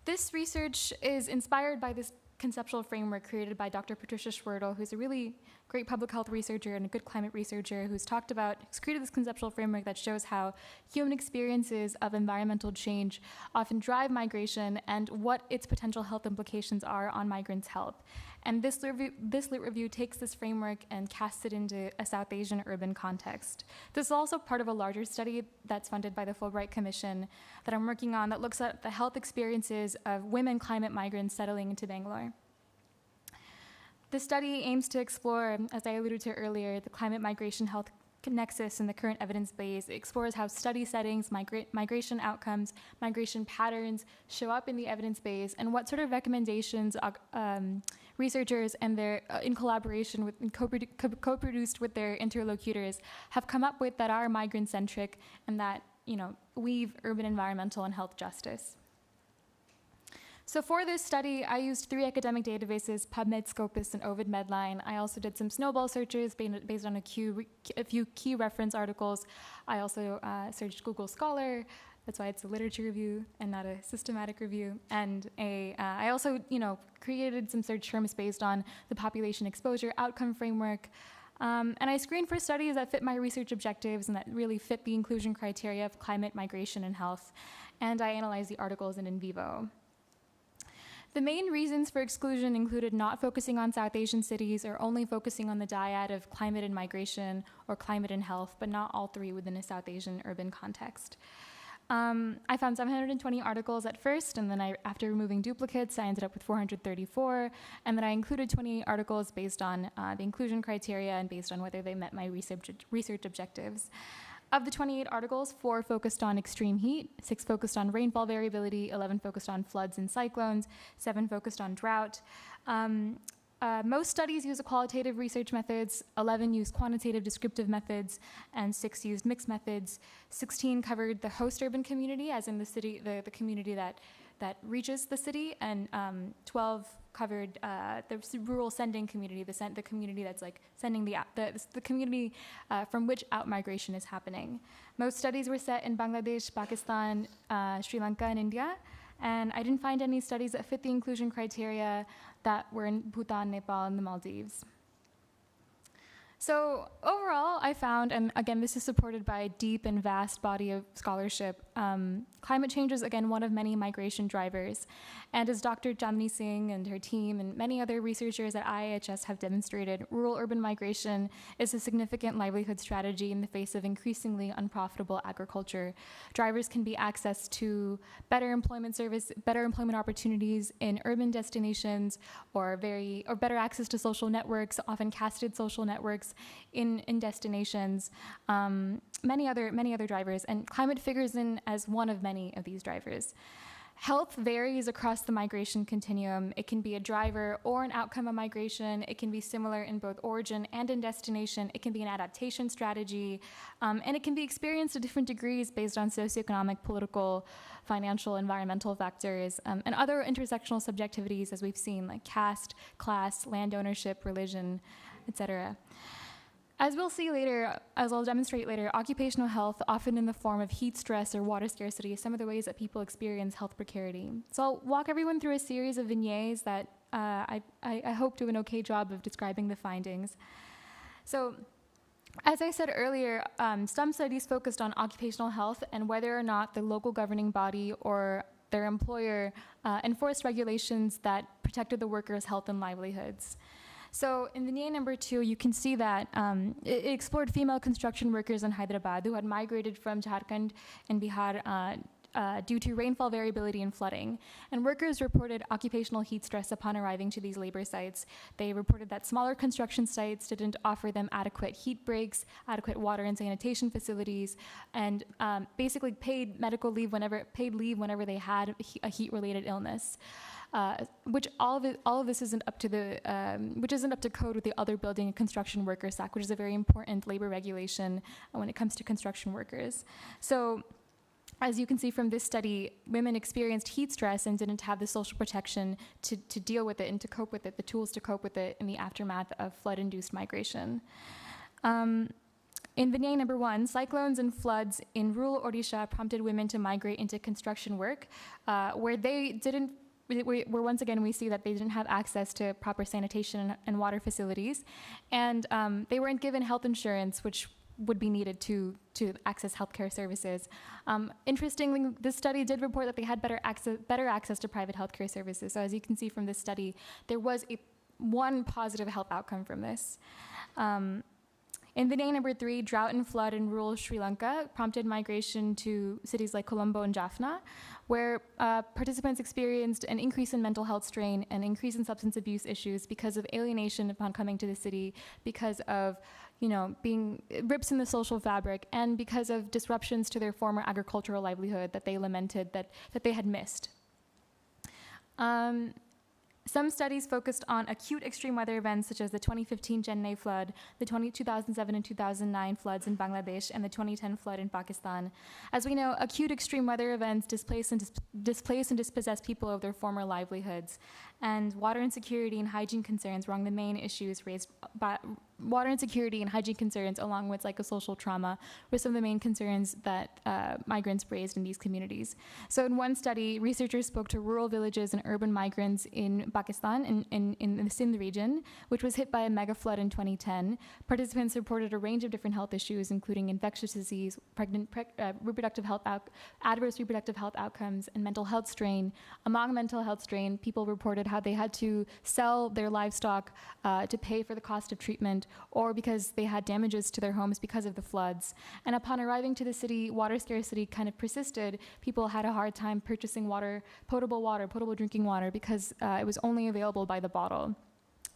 This research is inspired by this conceptual framework created by Dr. Patricia Schwertl, who's a really great public health researcher and a good climate researcher who's created this conceptual framework that shows how human experiences of environmental change often drive migration and what its potential health implications are on migrants' health. And this lit review takes this framework and casts it into a South Asian urban context. This is also part of a larger study that's funded by the Fulbright Commission that I'm working on that looks at the health experiences of women climate migrants settling into Bangalore. This study aims to explore, as I alluded to earlier, the climate migration health nexus in the current evidence base. It explores how study settings, migration outcomes, migration patterns show up in the evidence base, and what sort of recommendations researchers and their, in collaboration with, co-produced with their interlocutors, have come up with that are migrant-centric and that weave urban environmental and health justice. So for this study, I used 3 academic databases, PubMed, Scopus, and Ovid Medline. I also did some snowball searches based on a few key reference articles. I also searched Google Scholar. That's why it's a literature review and not a systematic review. And I also, created some search terms based on the population exposure outcome framework. And I screened for studies that fit my research objectives and that really fit the inclusion criteria of climate, migration, and health. And I analyzed the articles in vivo. The main reasons for exclusion included not focusing on South Asian cities or only focusing on the dyad of climate and migration or climate and health, but not all three within a South Asian urban context. I found 720 articles at first, and then after removing duplicates, I ended up with 434, and then I included 28 articles based on the inclusion criteria and based on whether they met my research objectives. Of the 28 articles, 4 focused on extreme heat, 6 focused on rainfall variability, 11 focused on floods and cyclones, 7 focused on drought. Most studies use qualitative research methods, 11 used quantitative descriptive methods, and 6 used mixed methods. 16 covered the host urban community, as in the city, the community that reaches the city, and 12 covered the rural sending community, the community that's like sending the community from which out-migration is happening. Most studies were set in Bangladesh, Pakistan, Sri Lanka, and India, and I didn't find any studies that fit the inclusion criteria that were in Bhutan, Nepal, and the Maldives. So overall, I found, and again, this is supported by a deep and vast body of scholarship, climate change is, again, one of many migration drivers. And as Dr. Chandni Singh and her team and many other researchers at IIHS have demonstrated, rural-urban migration is a significant livelihood strategy in the face of increasingly unprofitable agriculture. Drivers can be access to better employment opportunities in urban destinations, or better access to social networks, often casted social networks in destinations, many other drivers, and climate figures in as one of many of these drivers. Health varies across the migration continuum. It can be a driver or an outcome of migration. It can be similar in both origin and in destination. It can be an adaptation strategy, and it can be experienced at different degrees based on socioeconomic, political, financial, environmental factors, and other intersectional subjectivities, as we've seen, like caste, class, land ownership, religion, etc. As we'll see later, as I'll demonstrate later, occupational health, often in the form of heat stress or water scarcity, is some of the ways that people experience health precarity. So I'll walk everyone through a series of vignettes that I hope do an okay job of describing the findings. So, as I said earlier, some studies focused on occupational health and whether or not the local governing body or their employer enforced regulations that protected the workers' health and livelihoods. So in vignette number 2, you can see that it explored female construction workers in Hyderabad who had migrated from Jharkhand and Bihar due to rainfall variability and flooding. And workers reported occupational heat stress upon arriving to these labor sites. They reported that smaller construction sites didn't offer them adequate heat breaks, adequate water and sanitation facilities, and basically paid leave whenever they had a heat-related illness. Which all of this isn't up to code with the other Building and Construction Workers Act, which is a very important labor regulation when it comes to construction workers. So, as you can see from this study, women experienced heat stress and didn't have the social protection to deal with it and to cope with it, the tools to cope with it in the aftermath of flood-induced migration. In vignette number 1, cyclones and floods in rural Odisha prompted women to migrate into construction work, where once again we see that they didn't have access to proper sanitation and water facilities, and they weren't given health insurance, which would be needed to access healthcare services. Interestingly, this study did report that they had better access to private healthcare services. So as you can see from this study, there was one positive health outcome from this. In vignette number 3, drought and flood in rural Sri Lanka prompted migration to cities like Colombo and Jaffna, where participants experienced an increase in mental health strain and increase in substance abuse issues because of alienation upon coming to the city, because of being rips in the social fabric, and because of disruptions to their former agricultural livelihood that they lamented that they had missed. Some studies focused on acute extreme weather events such as the 2015 Chennai flood, the 2007 and 2009 floods in Bangladesh, and the 2010 flood in Pakistan. As we know, acute extreme weather events displace and dispossess people of their former livelihoods, and water insecurity and hygiene concerns were among the main issues raised water insecurity and hygiene concerns, along with psychosocial trauma, were some of the main concerns that migrants raised in these communities. So in one study, researchers spoke to rural villages and urban migrants in Pakistan, in the Sindh region, which was hit by a mega flood in 2010. Participants reported a range of different health issues, including infectious disease, reproductive health adverse reproductive health outcomes, and mental health strain. Among mental health strain, people reported how they had to sell their livestock to pay for the cost of treatment, or because they had damages to their homes because of the floods. And upon arriving to the city, water scarcity kind of persisted. People had a hard time purchasing potable drinking water, because it was only available by the bottle.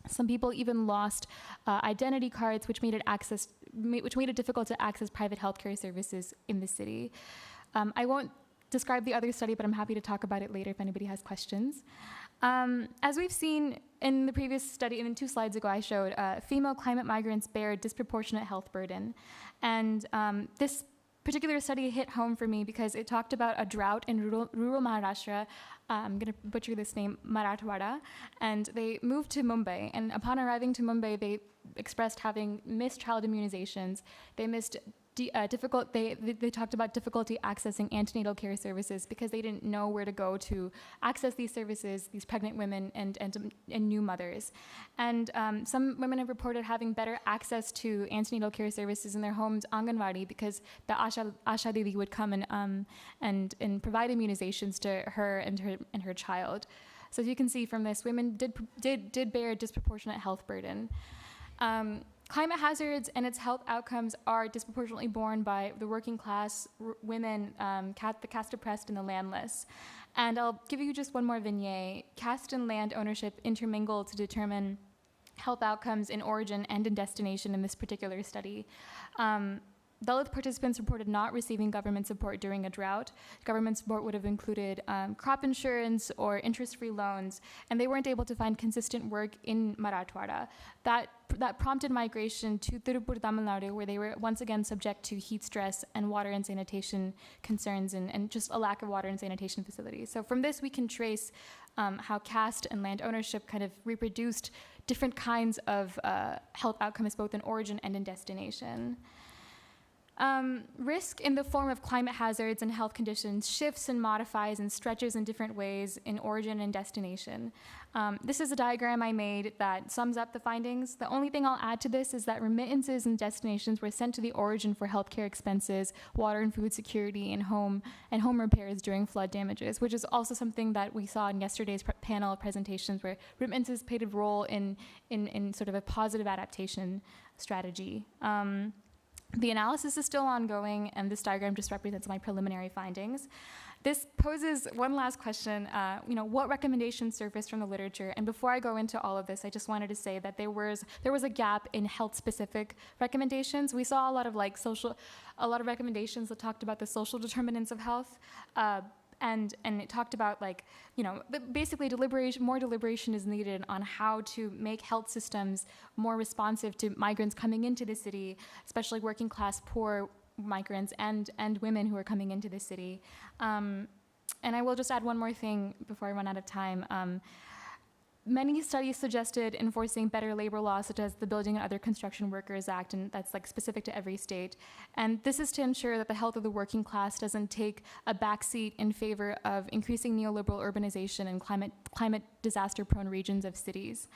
Some people even lost identity cards, which made it difficult to access private healthcare services in the city. I won't describe the other study, but I'm happy to talk about it later if anybody has questions. As we've seen in the previous study, and 2 slides ago I showed, female climate migrants bear a disproportionate health burden. And this particular study hit home for me because it talked about a drought in rural Maharashtra. I'm going to butcher this name, Marathwada. And they moved to Mumbai. And upon arriving to Mumbai, they expressed having missed child immunizations. They missed they talked about difficulty accessing antenatal care services because they didn't know where to go to access these services, these pregnant women and new mothers. And some women have reported having better access to antenatal care services in their homes, Anganwadi, because the Asha Didi would come and provide immunizations to her and her child. So as you can see from this, women did bear a disproportionate health burden. Climate hazards and its health outcomes are disproportionately borne by the working class, women, the caste oppressed, and the landless. And I'll give you just one more vignette. Caste and land ownership intermingle to determine health outcomes in origin and in destination in this particular study. Dalit participants reported not receiving government support during a drought. Government support would have included crop insurance or interest-free loans, and they weren't able to find consistent work in Marathwada. That prompted migration to Tirupur, Tamil Nadu, where they were once again subject to heat stress and water and sanitation concerns and just a lack of water and sanitation facilities. So from this, we can trace how caste and land ownership kind of reproduced different kinds of health outcomes, both in origin and in destination. Risk in the form of climate hazards and health conditions shifts and modifies and stretches in different ways in origin and destination. This is a diagram I made that sums up the findings. The only thing I'll add to this is that remittances and destinations were sent to the origin for healthcare expenses, water and food security, and home repairs during flood damages, which is also something that we saw in yesterday's panel of presentations, where remittances played a role in sort of a positive adaptation strategy. The analysis is still ongoing, and this diagram just represents my preliminary findings. This poses one last question, what recommendations surfaced from the literature? And before I go into all of this, I just wanted to say that there was a gap in health-specific recommendations. We saw a lot of recommendations that talked about the social determinants of health, and it talked about basically more deliberation is needed on how to make health systems more responsive to migrants coming into the city, especially working class, poor migrants and women who are coming into the city. And I will just add one more thing before I run out of time. Many studies suggested enforcing better labor laws, such as the Building and Other Construction Workers Act, and that's specific to every state. And this is to ensure that the health of the working class doesn't take a backseat in favor of increasing neoliberal urbanization and climate disaster-prone regions of cities.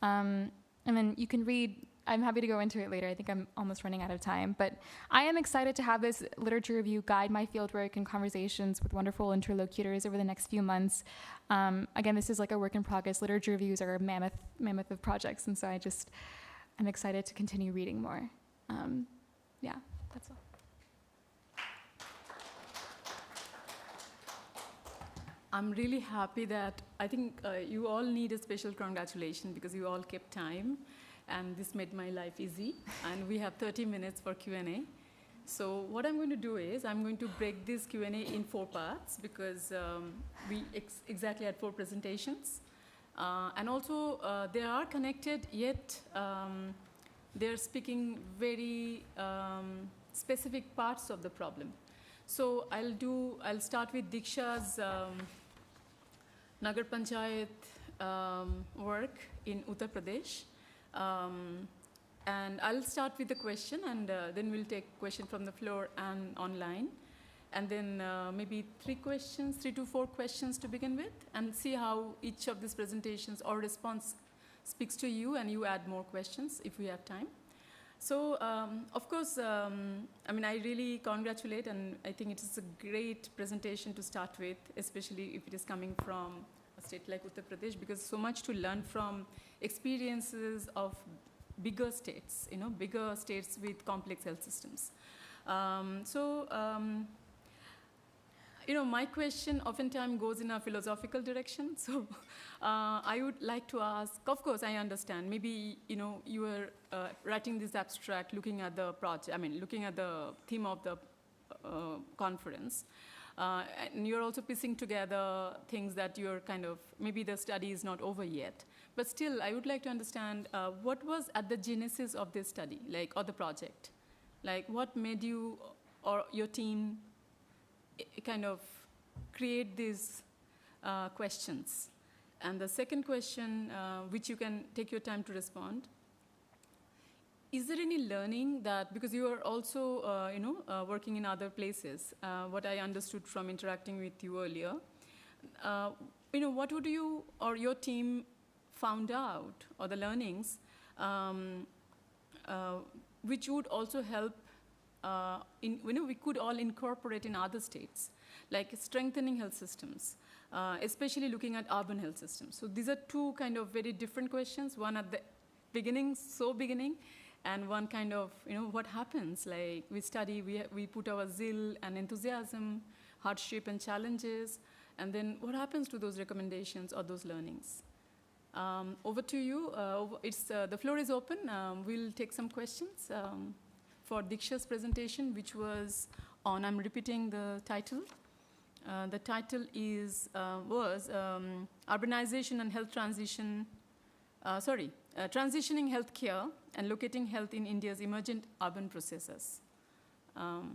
And then you can read. I'm happy to go into it later. I think I'm almost running out of time. But I am excited to have this literature review guide my fieldwork and conversations with wonderful interlocutors over the next few months. Again, this is like a work in progress. Literature reviews are a mammoth of projects. And so I'm excited to continue reading more. Yeah, that's all. I'm really happy that I think you all need a special congratulations because you all kept time. And this made my life easy. And we have 30 minutes for Q&A. So what I'm going to do is I'm going to break this Q&A in 4 parts because we exactly had 4 presentations. And also they are connected, yet they're speaking very specific parts of the problem. So I'll start with Diksha's Nagar Panchayat work in Uttar Pradesh. And I'll start with the question, and then we'll take question from the floor and online. And then maybe 3 to 4 questions to begin with, and see how each of these presentations or response speaks to you, and you add more questions if we have time. So, of course, I mean, I really congratulate, and I think it is a great presentation to start with, especially if it is coming from a state like Uttar Pradesh, because so much to learn from experiences of bigger states, bigger states with complex health systems. My question oftentimes goes in a philosophical direction. So I would like to ask, of course, I understand. Maybe, you were writing this abstract, looking at the project, looking at the theme of the conference. And you're also piecing together things that you're maybe the study is not over yet. But still, I would like to understand what was at the genesis of this study, or the project? What made you or your team create these questions? And the second question, which you can take your time to respond, is there any learning that, because you are also working in other places, what I understood from interacting with you earlier, what would you or your team found out, or the learnings, which would also help we could all incorporate in other states, like strengthening health systems, especially looking at urban health systems. So these are 2 very different questions, one at the beginning, and one what happens, we study, we put our zeal and enthusiasm, hardship and challenges, and then what happens to those recommendations or those learnings? Over to you. The floor is open. We'll take some questions. For Diksha's presentation, which was on, I'm repeating the title. The title was Urbanization and Health Transition, Transitioning Healthcare and Locating Health in India's Emergent Urban Processes. Hi,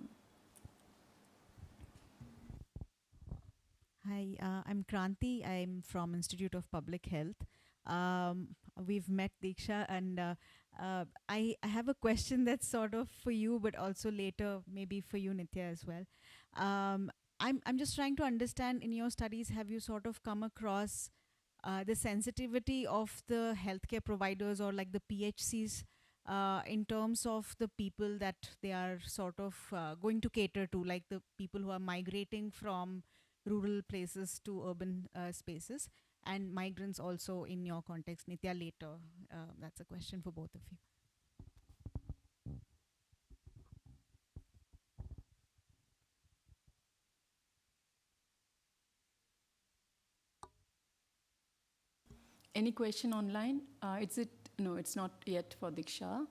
I'm Kranti. I'm from Institute of Public Health. We've met Diksha, and I have a question that's sort of for you, but also later maybe for you, Nitya, as well. I'm just trying to understand, in your studies, have you sort of come across the sensitivity of the healthcare providers or the PHCs in terms of the people that they are sort of going to cater to, like the people who are migrating from rural places to urban spaces, and migrants also in your context, Nitya, later? That's a question for both of you. Any question online? No, it's not yet for Diksha.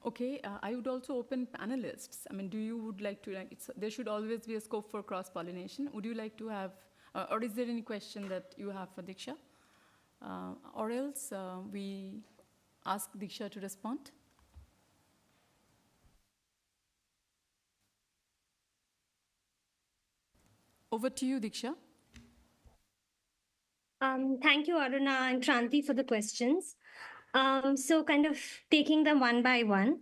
Okay, I would also open panelists. Would like to, there should always be a scope for cross-pollination. Would you like to have, or is there any question that you have for Diksha? Or else we ask Diksha to respond. Over to you, Diksha. Thank you, Aruna and Kranti, for the questions. So taking them one by one.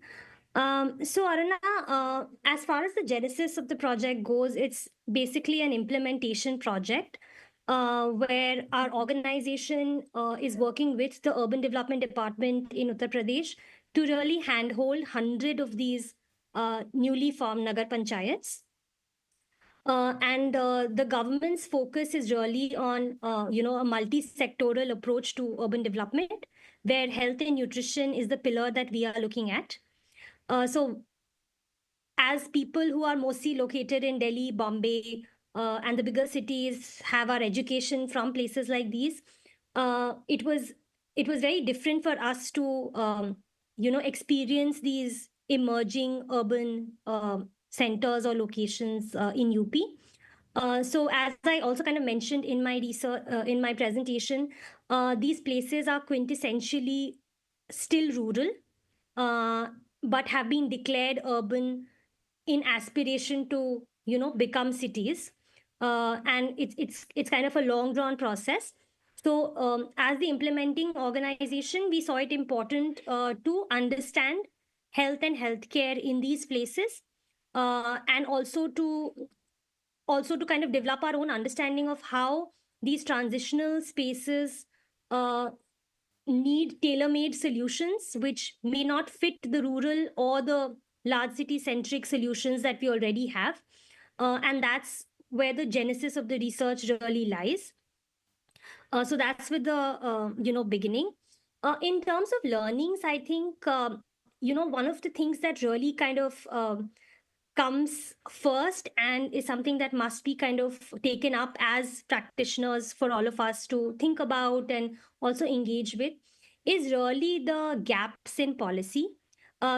So Aruna, as far as the genesis of the project goes, it's basically an implementation project where our organization is working with the Urban Development Department in Uttar Pradesh to really handhold 100 of these newly formed Nagar Panchayats. The government's focus is really on, a multi-sectoral approach to urban development, where health and nutrition is the pillar that we are looking at. So as people who are mostly located in Delhi, Bombay, and the bigger cities have our education from places like these, it was very different for us to, experience these emerging urban centers or locations in UP. So as I also mentioned in my research, in my presentation, these places are quintessentially still rural, but have been declared urban in aspiration to, become cities. And it's kind of a long drawn process. So as the implementing organization, we saw it important to understand health and healthcare in these places, and also to kind of develop our own understanding of how these transitional spaces uh, need tailor-made solutions which may not fit the rural or the large city centric solutions that we already have, and that's where the genesis of the research really lies. So that's with the beginning. In terms of learnings, I think one of the things that really kind of comes first and is something that must be kind of taken up as practitioners for all of us to think about and also engage with is really the gaps in policy.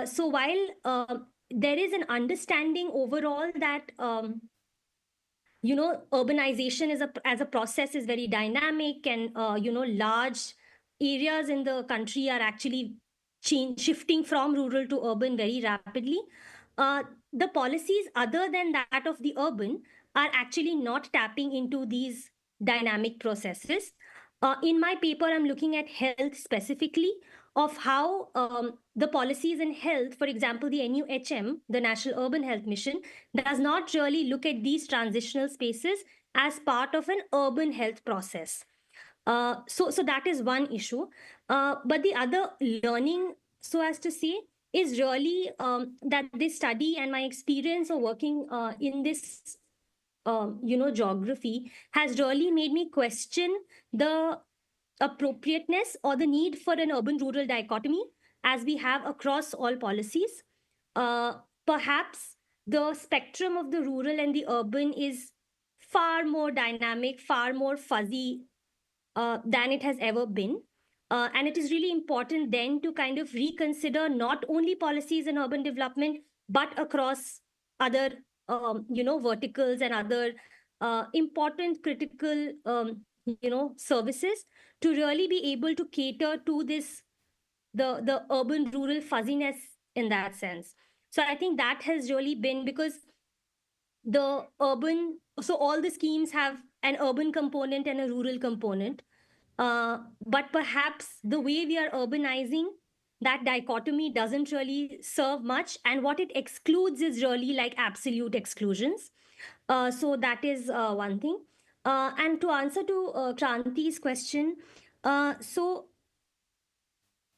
So while there is an understanding overall that urbanization is as a process is very dynamic, and large areas in the country are actually shifting from rural to urban very rapidly. uh, the policies other than that of the urban are actually not tapping into these dynamic processes. In my paper, I'm looking at health specifically, of how the policies in health, for example, the NUHM, the National Urban Health Mission, does not really look at these transitional spaces as part of an urban health process. So that is one issue. But the other learning, so as to say, is really that this study and my experience of working in this geography has really made me question the appropriateness or the need for an urban rural dichotomy as we have across all policies. Uh, Perhaps the spectrum of the rural and the urban is far more dynamic, far more fuzzy than it has ever been. And it is really important then to kind of reconsider not only policies in urban development, but across other, verticals and other important critical, services to really be able to cater to this, the urban rural fuzziness in that sense. So I think that has really been because the urban, so all the schemes have an urban component and a rural component. But perhaps the way we are urbanizing, that dichotomy doesn't really serve much. And what it excludes is really like absolute exclusions. So that is one thing. And to answer to Kranti's question, so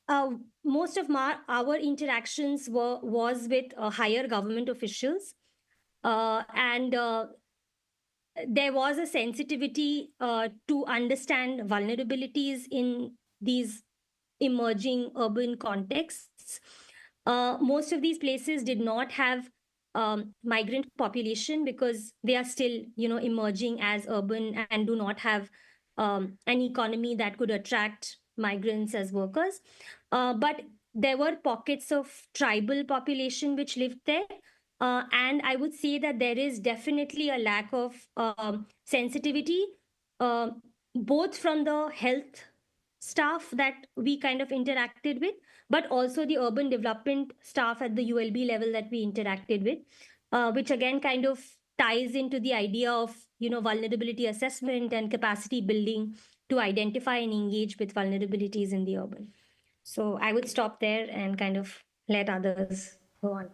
uh, most of our interactions was with higher government officials. And there was a sensitivity to understand vulnerabilities in these emerging urban contexts. Most of these places did not have migrant population because they are still, emerging as urban and do not have an economy that could attract migrants as workers. But there were pockets of tribal population which lived there. And I would say that there is definitely a lack of sensitivity, uh, both from the health staff that we kind of interacted with, but also the urban development staff at the ULB level that we interacted with, which again kind of ties into the idea of, vulnerability assessment and capacity building to identify and engage with vulnerabilities in the urban. So I would stop there and kind of let others go on.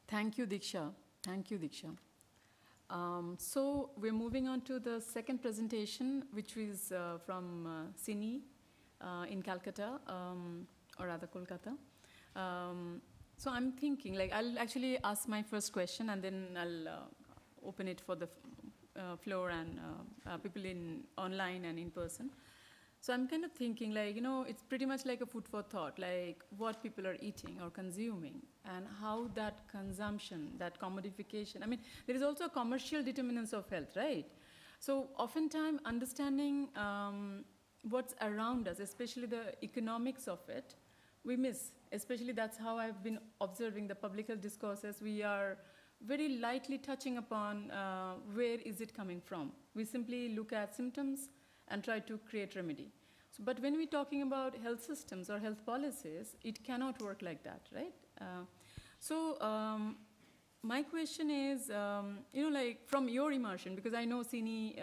Thank you, Diksha. Thank you, Diksha. So we're moving on to the second presentation, which is from Sini in Calcutta, or rather Kolkata. So I'm thinking, like, I'll actually ask my first question, and then I'll open it for the floor and people in online and in person. So I'm kind of thinking, like, it's pretty much like a food for thought, like what people are eating or consuming and how that consumption, that commodification, I mean, there is also a commercial determinants of health, right? So oftentimes understanding what's around us, especially the economics of it, we miss. Especially that's how I've been observing the public health discourses. We are very lightly touching upon where is it coming from. We simply look at symptoms and try to create remedy. So, but when we're talking about health systems or health policies, it cannot work like that, right? my question is, like from your immersion, because I know Sini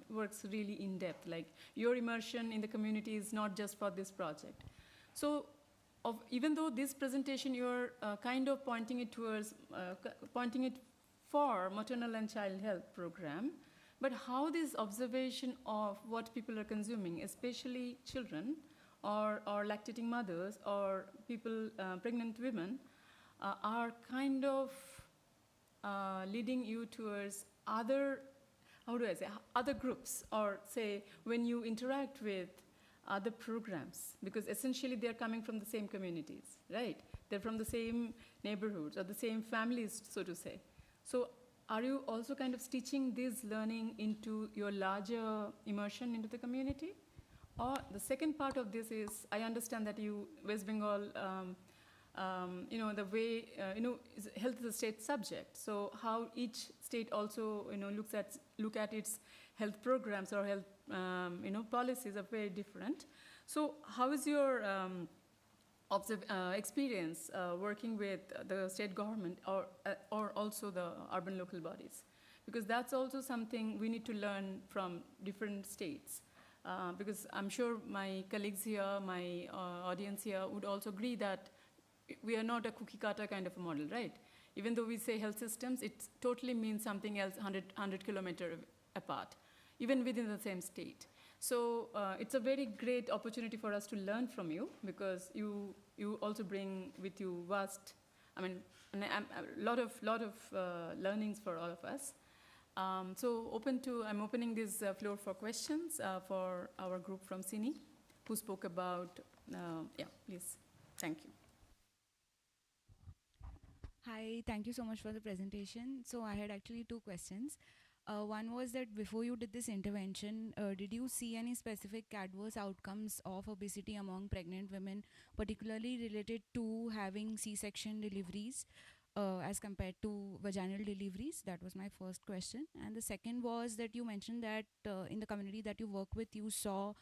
works really in depth, like your immersion in the community is not just for this project. So even though this presentation, you're kind of pointing it towards, pointing it for maternal and child health program, but how this observation of what people are consuming, especially children or lactating mothers or people, pregnant women, are kind of leading you towards other, how do I say, other groups, or say when you interact with other programs, because essentially they're coming from the same communities, right? They're from the same neighborhoods or the same families, so to say. So are you also kind of stitching this learning into your larger immersion into the community? Or the second part of this is, I understand that you, West Bengal, the way, health is a state subject. So how each state also, look at its health programs or health, policies are very different. So how is your experience working with the state government or also the urban local bodies? Because that's also something we need to learn from different states. Because I'm sure my colleagues here, my audience here would also agree that we are not a cookie cutter kind of a model, right? Even though we say health systems, it totally means something else 100 kilometers apart, even within the same state. So it's a very great opportunity for us to learn from you, because you also bring with you vast, a lot of learnings for all of us. So I'm opening this floor for questions for our group from Sini, who spoke about, please, thank you. Hi, thank you so much for the presentation. So I had actually two questions. One was that before you did this intervention, did you see any specific adverse outcomes of obesity among pregnant women, particularly related to having C-section deliveries as compared to vaginal deliveries? That was my first question. And the second was that you mentioned that in the community that you work with, you saw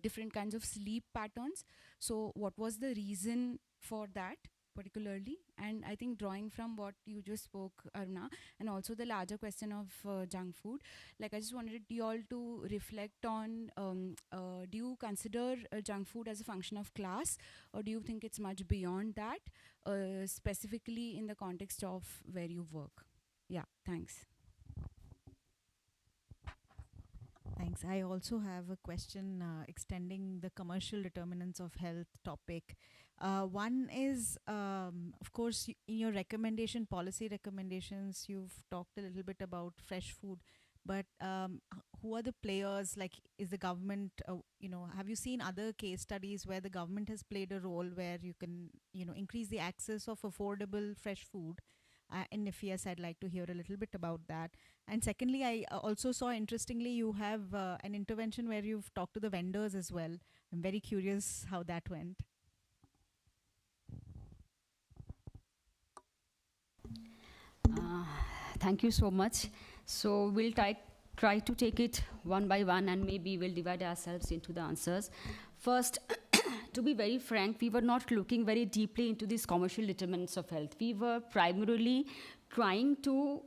different kinds of sleep patterns. So what was the reason for that particularly? And I think drawing from what you just spoke, Aruna, and also the larger question of junk food, like I just wanted you all to reflect on, do you consider junk food as a function of class, or do you think it's much beyond that, specifically in the context of where you work? Yeah, thanks. Thanks. I also have a question extending the commercial determinants of health topic. One is, of course, in your policy recommendations, you've talked a little bit about fresh food, but who are the players? Like, is the government, have you seen other case studies where the government has played a role where you can, increase the access of affordable fresh food? And if yes, I'd like to hear a little bit about that. And secondly, I also saw, interestingly, you have an intervention where you've talked to the vendors as well. I'm very curious how that went. Thank you so much. So we'll try to take it one by one, and maybe we'll divide ourselves into the answers. First, to be very frank, we were not looking very deeply into these commercial determinants of health. We were primarily trying to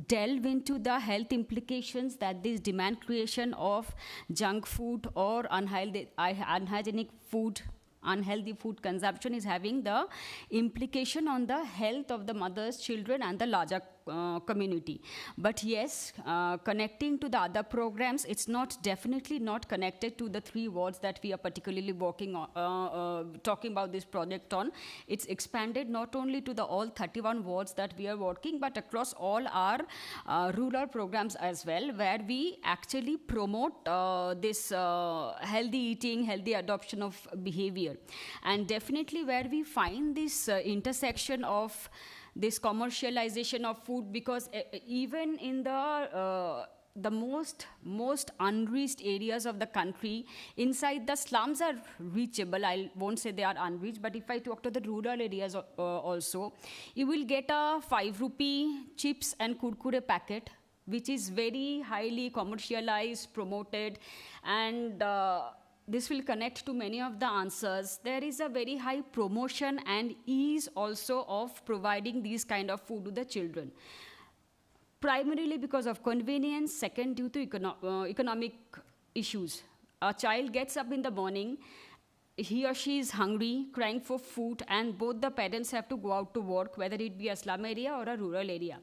delve into the health implications that this demand creation of junk food or unhygienic food, unhealthy food consumption is having the implication on the health of the mothers, children, and the larger community. But yes, connecting to the other programs, it's definitely not connected to the 3 wards that we are particularly working on, talking about this project on. It's expanded not only to the all 31 wards that we are working, but across all our rural programs as well, where we actually promote this healthy eating, healthy adoption of behavior. And definitely where we find this intersection of this commercialization of food, because even in the most unreached areas of the country, inside the slums are reachable. I won't say they are unreached, but if I talk to the rural areas also, you will get a 5 rupee chips and kurkure packet, which is very highly commercialized, promoted, and this will connect to many of the answers. There is a very high promotion and ease also of providing these kind of food to the children. Primarily because of convenience, second due to economic issues. A child gets up in the morning, he or she is hungry, crying for food, and both the parents have to go out to work, whether it be a slum area or a rural area.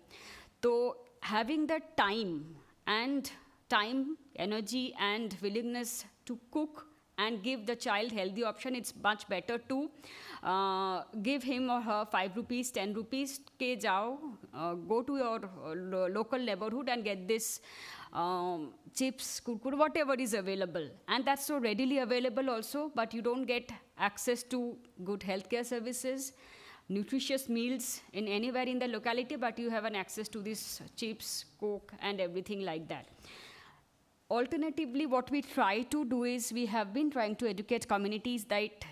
So having the time, energy, and willingness to cook and give the child healthy option, it's much better to give him or her 5 rupees, 10 rupees, ke jao, go to your local neighborhood and get this chips, kurkur, whatever is available. And that's so readily available also, but you don't get access to good healthcare services, nutritious meals in anywhere in the locality, but you have an access to these chips, coke, and everything like that. Alternatively, what we try to do is we have been trying to educate communities that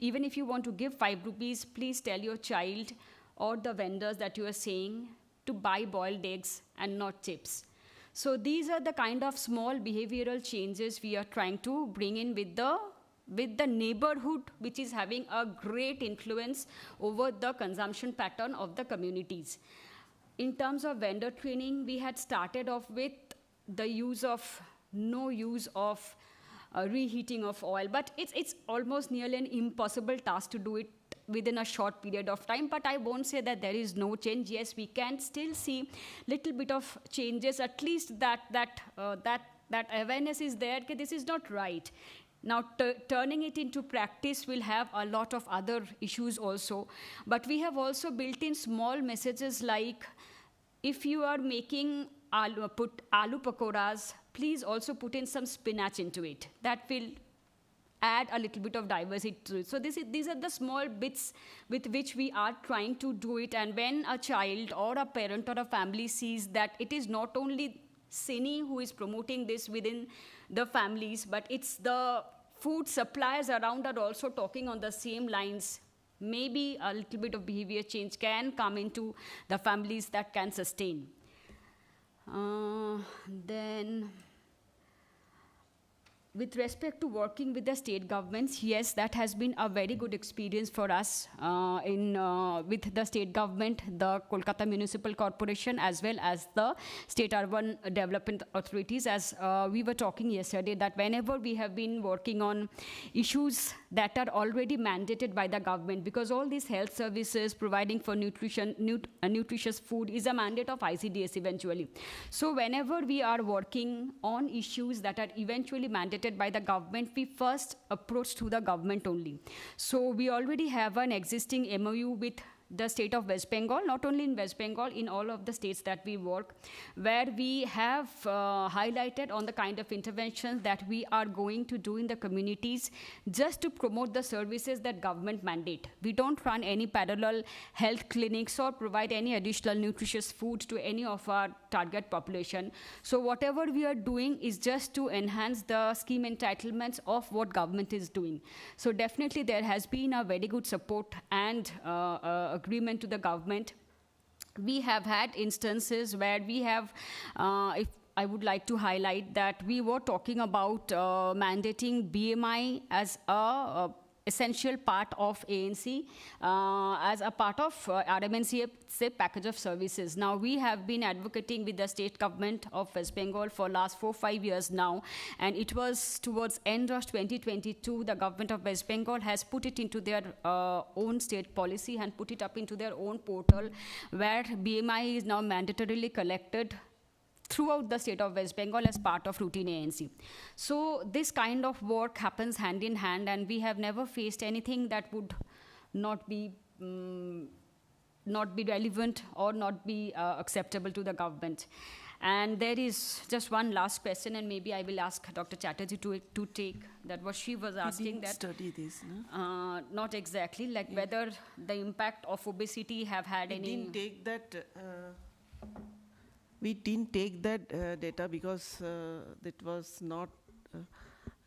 even if you want to give 5 rupees, please tell your child or the vendors that you are saying to buy boiled eggs and not chips. So these are the kind of small behavioral changes we are trying to bring in with the neighborhood, which is having a great influence over the consumption pattern of the communities. In terms of vendor training, we had started off with the no use of reheating of oil, but it's almost nearly an impossible task to do it within a short period of time. But I won't say that there is no change. Yes, we can still see little bit of changes, at least that awareness is there, that this is not right. Now, turning it into practice will have a lot of other issues also. But we have also built in small messages like, if you are making aloo pakoras, please also put in some spinach into it. That will add a little bit of diversity to it. So these are the small bits with which we are trying to do it. And when a child or a parent or a family sees that it is not only Cine who is promoting this within the families, but it's the food suppliers around are also talking on the same lines, maybe a little bit of behavior change can come into the families that can sustain. Then, with respect to working with the state governments, yes, that has been a very good experience for us with the state government, the Kolkata Municipal Corporation, as well as the state urban development authorities. As we were talking yesterday, that whenever we have been working on issues that are already mandated by the government, because all these health services providing for nutritious food is a mandate of ICDS eventually. So whenever we are working on issues that are eventually mandated by the government, we first approach to the government only. So we already have an existing MOU with the state of West Bengal, not only in West Bengal, in all of the states that we work, where we have highlighted on the kind of interventions that we are going to do in the communities just to promote the services that government mandate. We don't run any parallel health clinics or provide any additional nutritious food to any of our target population. So whatever we are doing is just to enhance the scheme entitlements of what government is doing. So definitely there has been a very good support and agreement to the government. We have had instances where we have, if I would like to highlight that we were talking about mandating BMI as a essential part of ANC, as a part of RMNCA package of services. Now, we have been advocating with the state government of West Bengal for last 4-5 years now, and it was towards end of 2022, the government of West Bengal has put it into their own state policy and put it up into their own portal, where BMI is now mandatorily collected throughout the state of West Bengal as part of routine ANC. So this kind of work happens hand in hand, and we have never faced anything that would not be relevant or not be acceptable to the government. And there is just one last question, and maybe I will ask Dr. Chatterjee to take that what she was asking. That study this, no? Not exactly, like whether the impact of obesity have had any. Didn't take that. We didn't take that data because it was not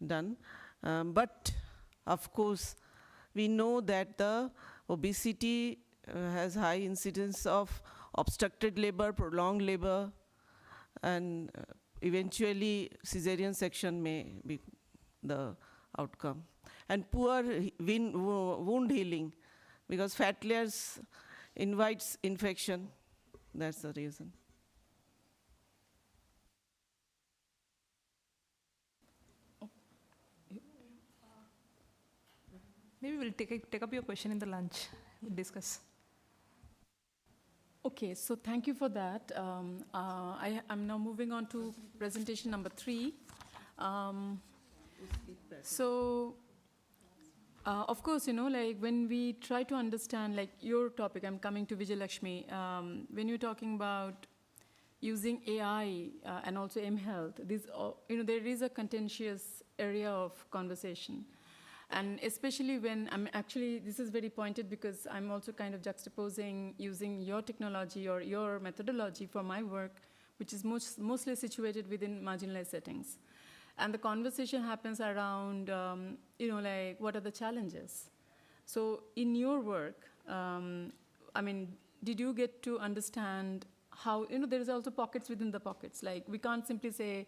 done. But of course, we know that the obesity has high incidence of obstructed labor, prolonged labor, and eventually cesarean section may be the outcome. And poor wound healing, because fat layers invites infection. That's the reason. Maybe we'll take up your question in the lunch. We'll discuss. Okay, so thank you for that. I'm now moving on to presentation number 3. Of course, like when we try to understand, like your topic, I'm coming to Vijayalakshmi, when you're talking about using AI and also mHealth, there is a contentious area of conversation. And especially when this is very pointed because I'm also kind of juxtaposing using your technology or your methodology for my work, which is mostly situated within marginalized settings. And the conversation happens around, like what are the challenges? So in your work, did you get to understand how, there is also pockets within the pockets. Like we can't simply say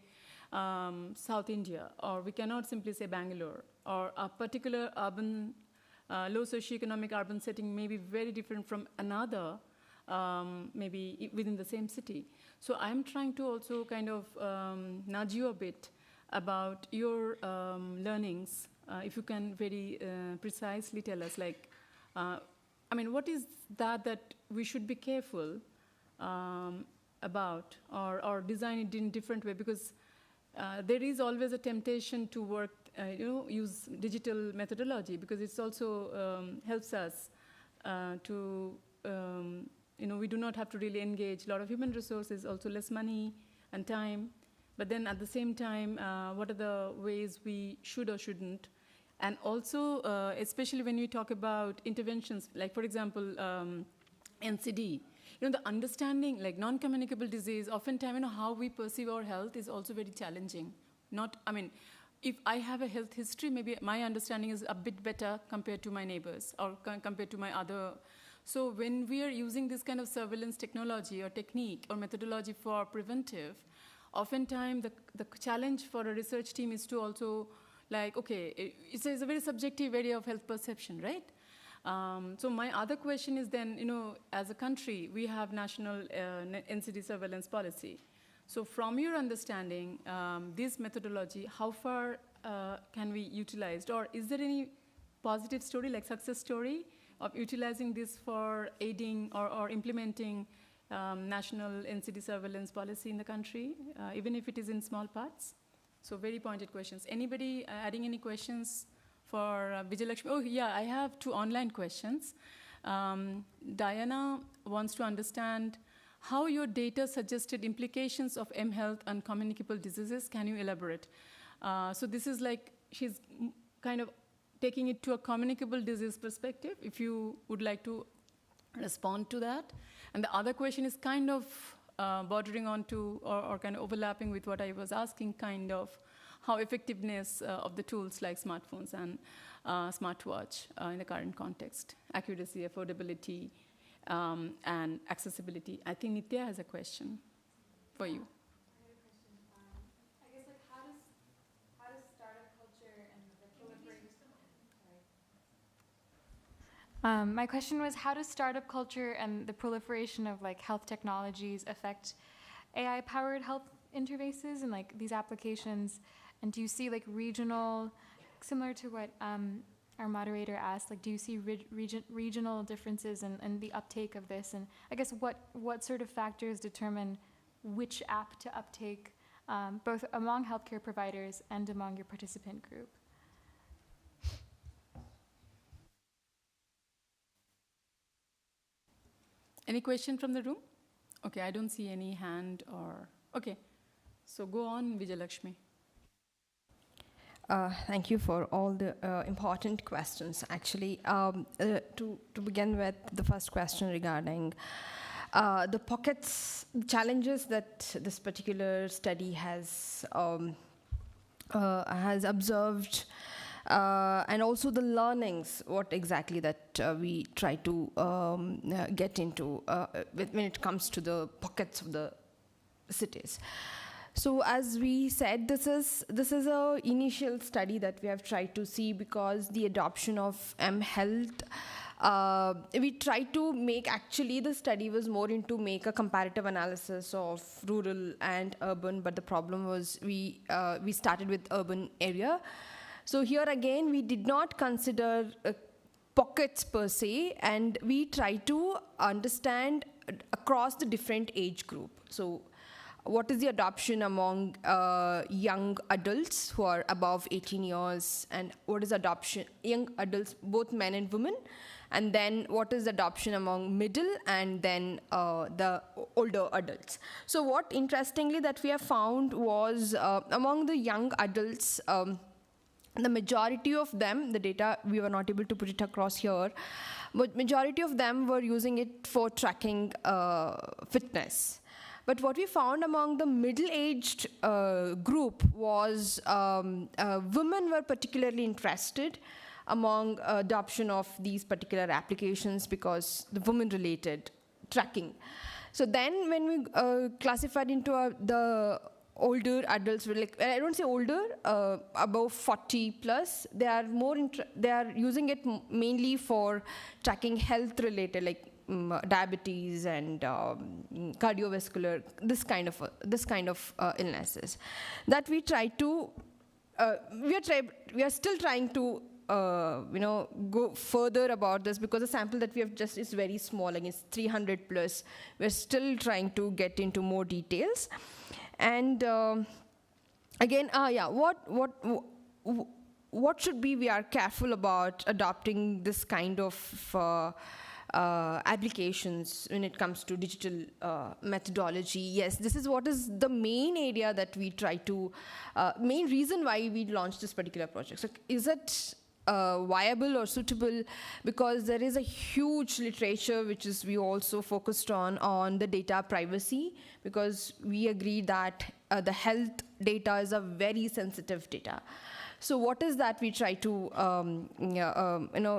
South India, or we cannot simply say Bangalore, or a particular urban, low socioeconomic urban setting may be very different from another, maybe within the same city. So I'm trying to also kind of nudge you a bit about your learnings. If you can very precisely tell us, like, what is that we should be careful about, or design it in a different way? Because there is always a temptation to work, use digital methodology, because it's also helps us to, we do not have to really engage a lot of human resources, also less money and time. But then at the same time, what are the ways we should or shouldn't? And also, especially when we talk about interventions, like for example, NCD, the understanding, like non-communicable disease, oftentimes, how we perceive our health is also very challenging. If I have a health history, maybe my understanding is a bit better compared to my neighbors or compared to my other. So when we are using this kind of surveillance technology or technique or methodology for preventive, oftentimes the challenge for a research team is to also, like, okay, it's a very subjective area of health perception, right? So my other question is then, as a country, we have national NCD surveillance policy. So from your understanding, this methodology, how far can we utilize? Or is there any positive story, like success story, of utilizing this for aiding or implementing national NCD surveillance policy in the country, even if it is in small parts? So very pointed questions. Anybody adding any questions for Vijayalakshmi? Oh, yeah, I have 2 online questions. Diana wants to understand how your data suggested implications of mHealth on communicable diseases. Can you elaborate? So this is like, she's kind of taking it to a communicable disease perspective, if you would like to respond to that. And the other question is kind of bordering on to, or kind of overlapping with what I was asking, kind of how effectiveness of the tools like smartphones and smartwatch in the current context, accuracy, affordability, and accessibility. I think Nitya has a question for you. I guess, like, how does startup culture and the proliferation... my question was, how does startup culture and the proliferation of like health technologies affect AI-powered health interfaces and like these applications? And do you see like regional, similar to what our moderator asked, like do you see regional differences in the uptake of this? And I guess what sort of factors determine which app to uptake, both among healthcare providers and among your participant group? Any question from the room? Okay, I don't see any hand or, okay. So go on, Vijayalakshmi. Thank you for all the important questions. Actually, to begin with, the first question regarding the pockets, challenges that this particular study has observed, and also the learnings, what exactly that we try to get into when it comes to the pockets of the cities. So as we said, this is a initial study that we have tried to see, because the adoption of mHealth, we tried to make, actually the study was more into make a comparative analysis of rural and urban, but the problem was we started with urban area. So here again, we did not consider pockets per se, and we try to understand across the different age group. So what is the adoption among young adults who are above 18 years, and what is adoption, young adults, both men and women, and then what is adoption among middle, and then the older adults. So what interestingly that we have found was among the young adults, the majority of them, the data, we were not able to put it across here, but majority of them were using it for tracking fitness. But what we found among the middle-aged group was women were particularly interested among adoption of these particular applications, because the women-related tracking. So then when we classified into the older adults, like, I don't say older, above 40 plus, they are using it mainly for tracking health-related, like diabetes and cardiovascular, this kind of illnesses that we try to we are still trying to go further about this, because the sample that we have just is very small, like it's 300 plus. We're still trying to get into more details. And again, what should be we are careful about adopting this kind of applications when it comes to digital methodology. Yes, this is what is the main area that we try to, main reason why we launched this particular project. So is it viable or suitable? Because there is a huge literature which is we also focused on the data privacy, because we agree that the health data is a very sensitive data. So what is that we try to,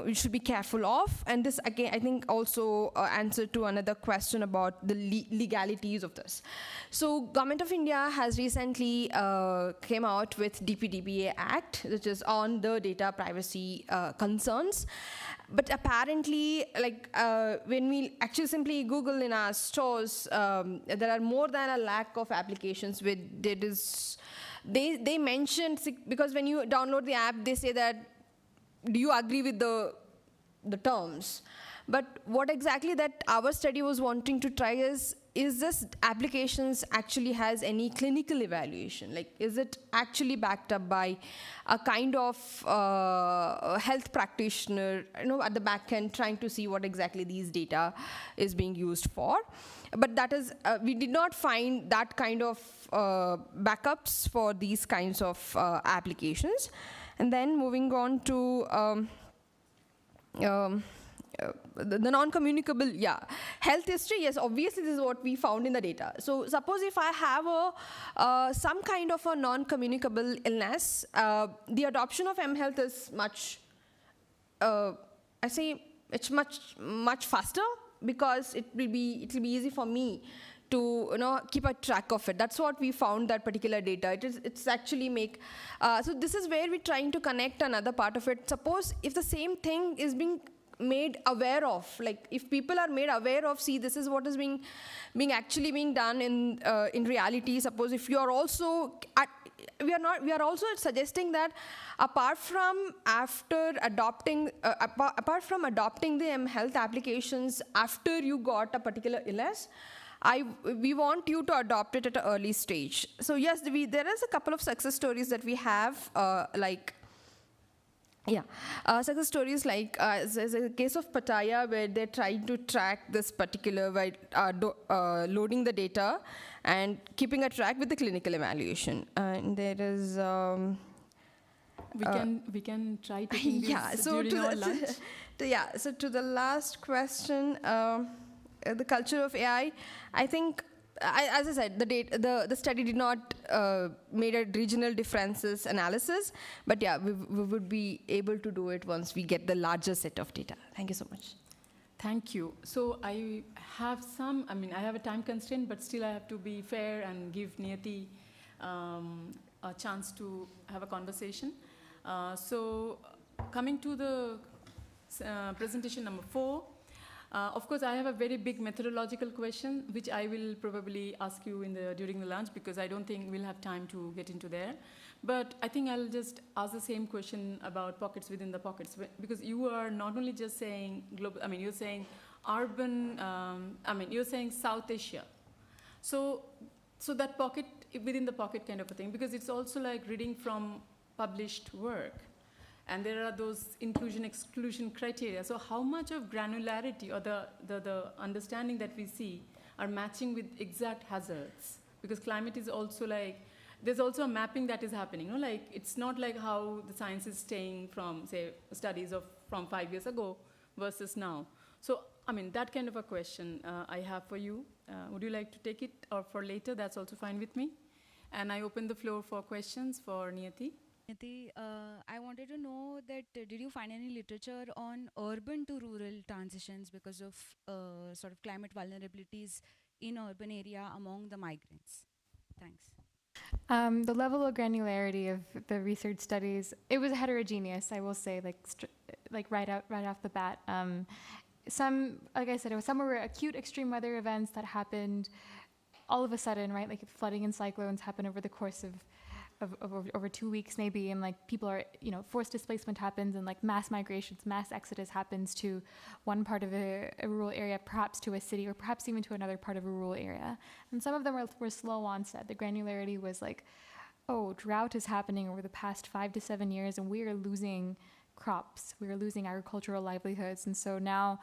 we should be careful of. And this, again, I think also answer to another question about the legalities of this. So Government of India has recently came out with DPDPA Act, which is on the data privacy concerns. But apparently, like when we actually simply Google in our stores, there are more than 1 lakh of applications with they mentioned, because when you download the app, they say that, do you agree with the terms? But what exactly that our study was wanting to try is this applications actually has any clinical evaluation? Like, is it actually backed up by a kind of health practitioner, at the back end, trying to see what exactly these data is being used for? But that is, we did not find that kind of backups for these kinds of applications. And then moving on to the non-communicable, health history, yes, obviously this is what we found in the data. So suppose if I have some kind of a non-communicable illness, the adoption of mHealth is much, I say it's much faster, because it will be easy for me to keep a track of it. That's what we found, that particular data. It's actually make, so this is where we're trying to connect another part of it. Suppose if the same thing is being made aware of, like if people are made aware of, see, this is what is being actually being done in reality. Suppose if you are also we are also suggesting that apart from adopting the mHealth applications after you got a particular illness, we want you to adopt it at an early stage. So yes, there is a couple of success stories that we have, success stories like there's a case of Pattaya where they're trying to track this particular by loading the data and keeping a track with the clinical evaluation. And there is we can try taking this during our lunch. So to the last question, the culture of AI, I think, as I said, the study did not made a regional differences analysis, but we would be able to do it once we get the larger set of data. Thank you so much. Thank you. So I have I have a time constraint, but still I have to be fair and give Niyati a chance to have a conversation. So coming to the presentation number 4, of course, I have a very big methodological question, which I will probably ask you during the lunch, because I don't think we'll have time to get into there. But I think I'll just ask the same question about pockets within the pockets, because you are not only just saying global, I mean, you're saying urban, you're saying South Asia. So that pocket within the pocket kind of a thing, because it's also like reading from published work. And there are those inclusion-exclusion criteria. So how much of granularity or the understanding that we see are matching with exact hazards? Because climate is also like, there's also a mapping that is happening. You know, like, it's not like how the science is staying from, say, studies from 5 years ago versus now. So, I mean, that kind of a question I have for you. Would you like to take it, or for later? That's also fine with me. And I open the floor for questions for Niyati. I wanted to know that did you find any literature on urban to rural transitions because of sort of climate vulnerabilities in urban area among the migrants? Thanks. The level of granularity of the research studies, it was heterogeneous, I will say, like right off the bat. Some, like I said, some were acute extreme weather events that happened all of a sudden, right? Like flooding and cyclones happen over the course of over 2 weeks maybe, and like people are, forced displacement happens, and like mass migrations, mass exodus happens to one part of a rural area, perhaps to a city, or perhaps even to another part of a rural area. And some of them were slow onset. The granularity was like, oh, drought is happening over the past 5 to 7 years, and we are losing crops, we are losing agricultural livelihoods. And so now,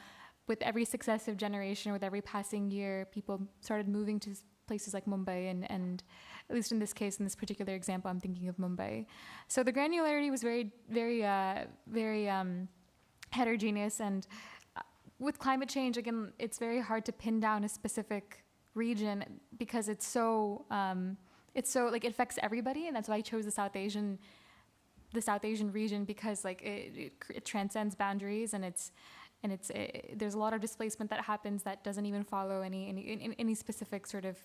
with every successive generation, with every passing year, people started moving to places like Mumbai, and at least in this case, in this particular example, I'm thinking of Mumbai. So the granularity was very, very, very heterogeneous. And with climate change, again, it's very hard to pin down a specific region, because it's so like it affects everybody, and that's why I chose the South Asian region, because like it transcends boundaries, and there's a lot of displacement that happens that doesn't even follow any specific sort of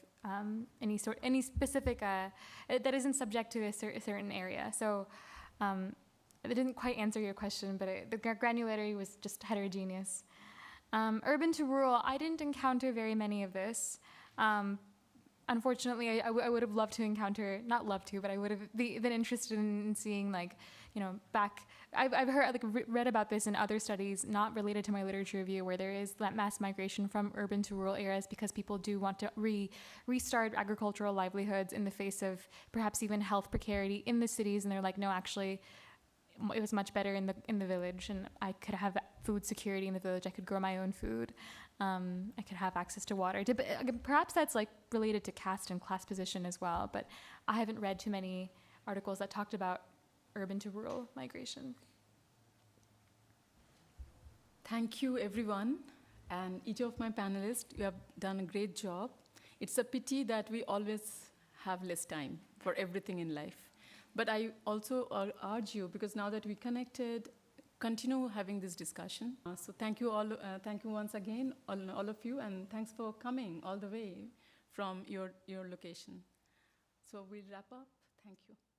any specific that isn't subject to a certain area. So it didn't quite answer your question, but the granularity was just heterogeneous. Urban to rural, I didn't encounter very many of this. Unfortunately, I would have loved to encounter, not loved to, but I would have been interested in seeing, like, back. I've heard, like, read about this in other studies, not related to my literature review, where there is that mass migration from urban to rural areas because people do want to restart agricultural livelihoods in the face of perhaps even health precarity in the cities, and they're like, no, actually, it was much better in the village, and I could have food security in the village. I could grow my own food. I could have access to water. Perhaps that's like related to caste and class position as well, but I haven't read too many articles that talked about urban to rural migration. Thank you, everyone, and each of my panelists. You have done a great job. It's a pity that we always have less time for everything in life. But I also urge you, because now that we connected, continue having this discussion. So thank you all. Thank you once again, all of you, and thanks for coming all the way from your location. So we'll wrap up. Thank you.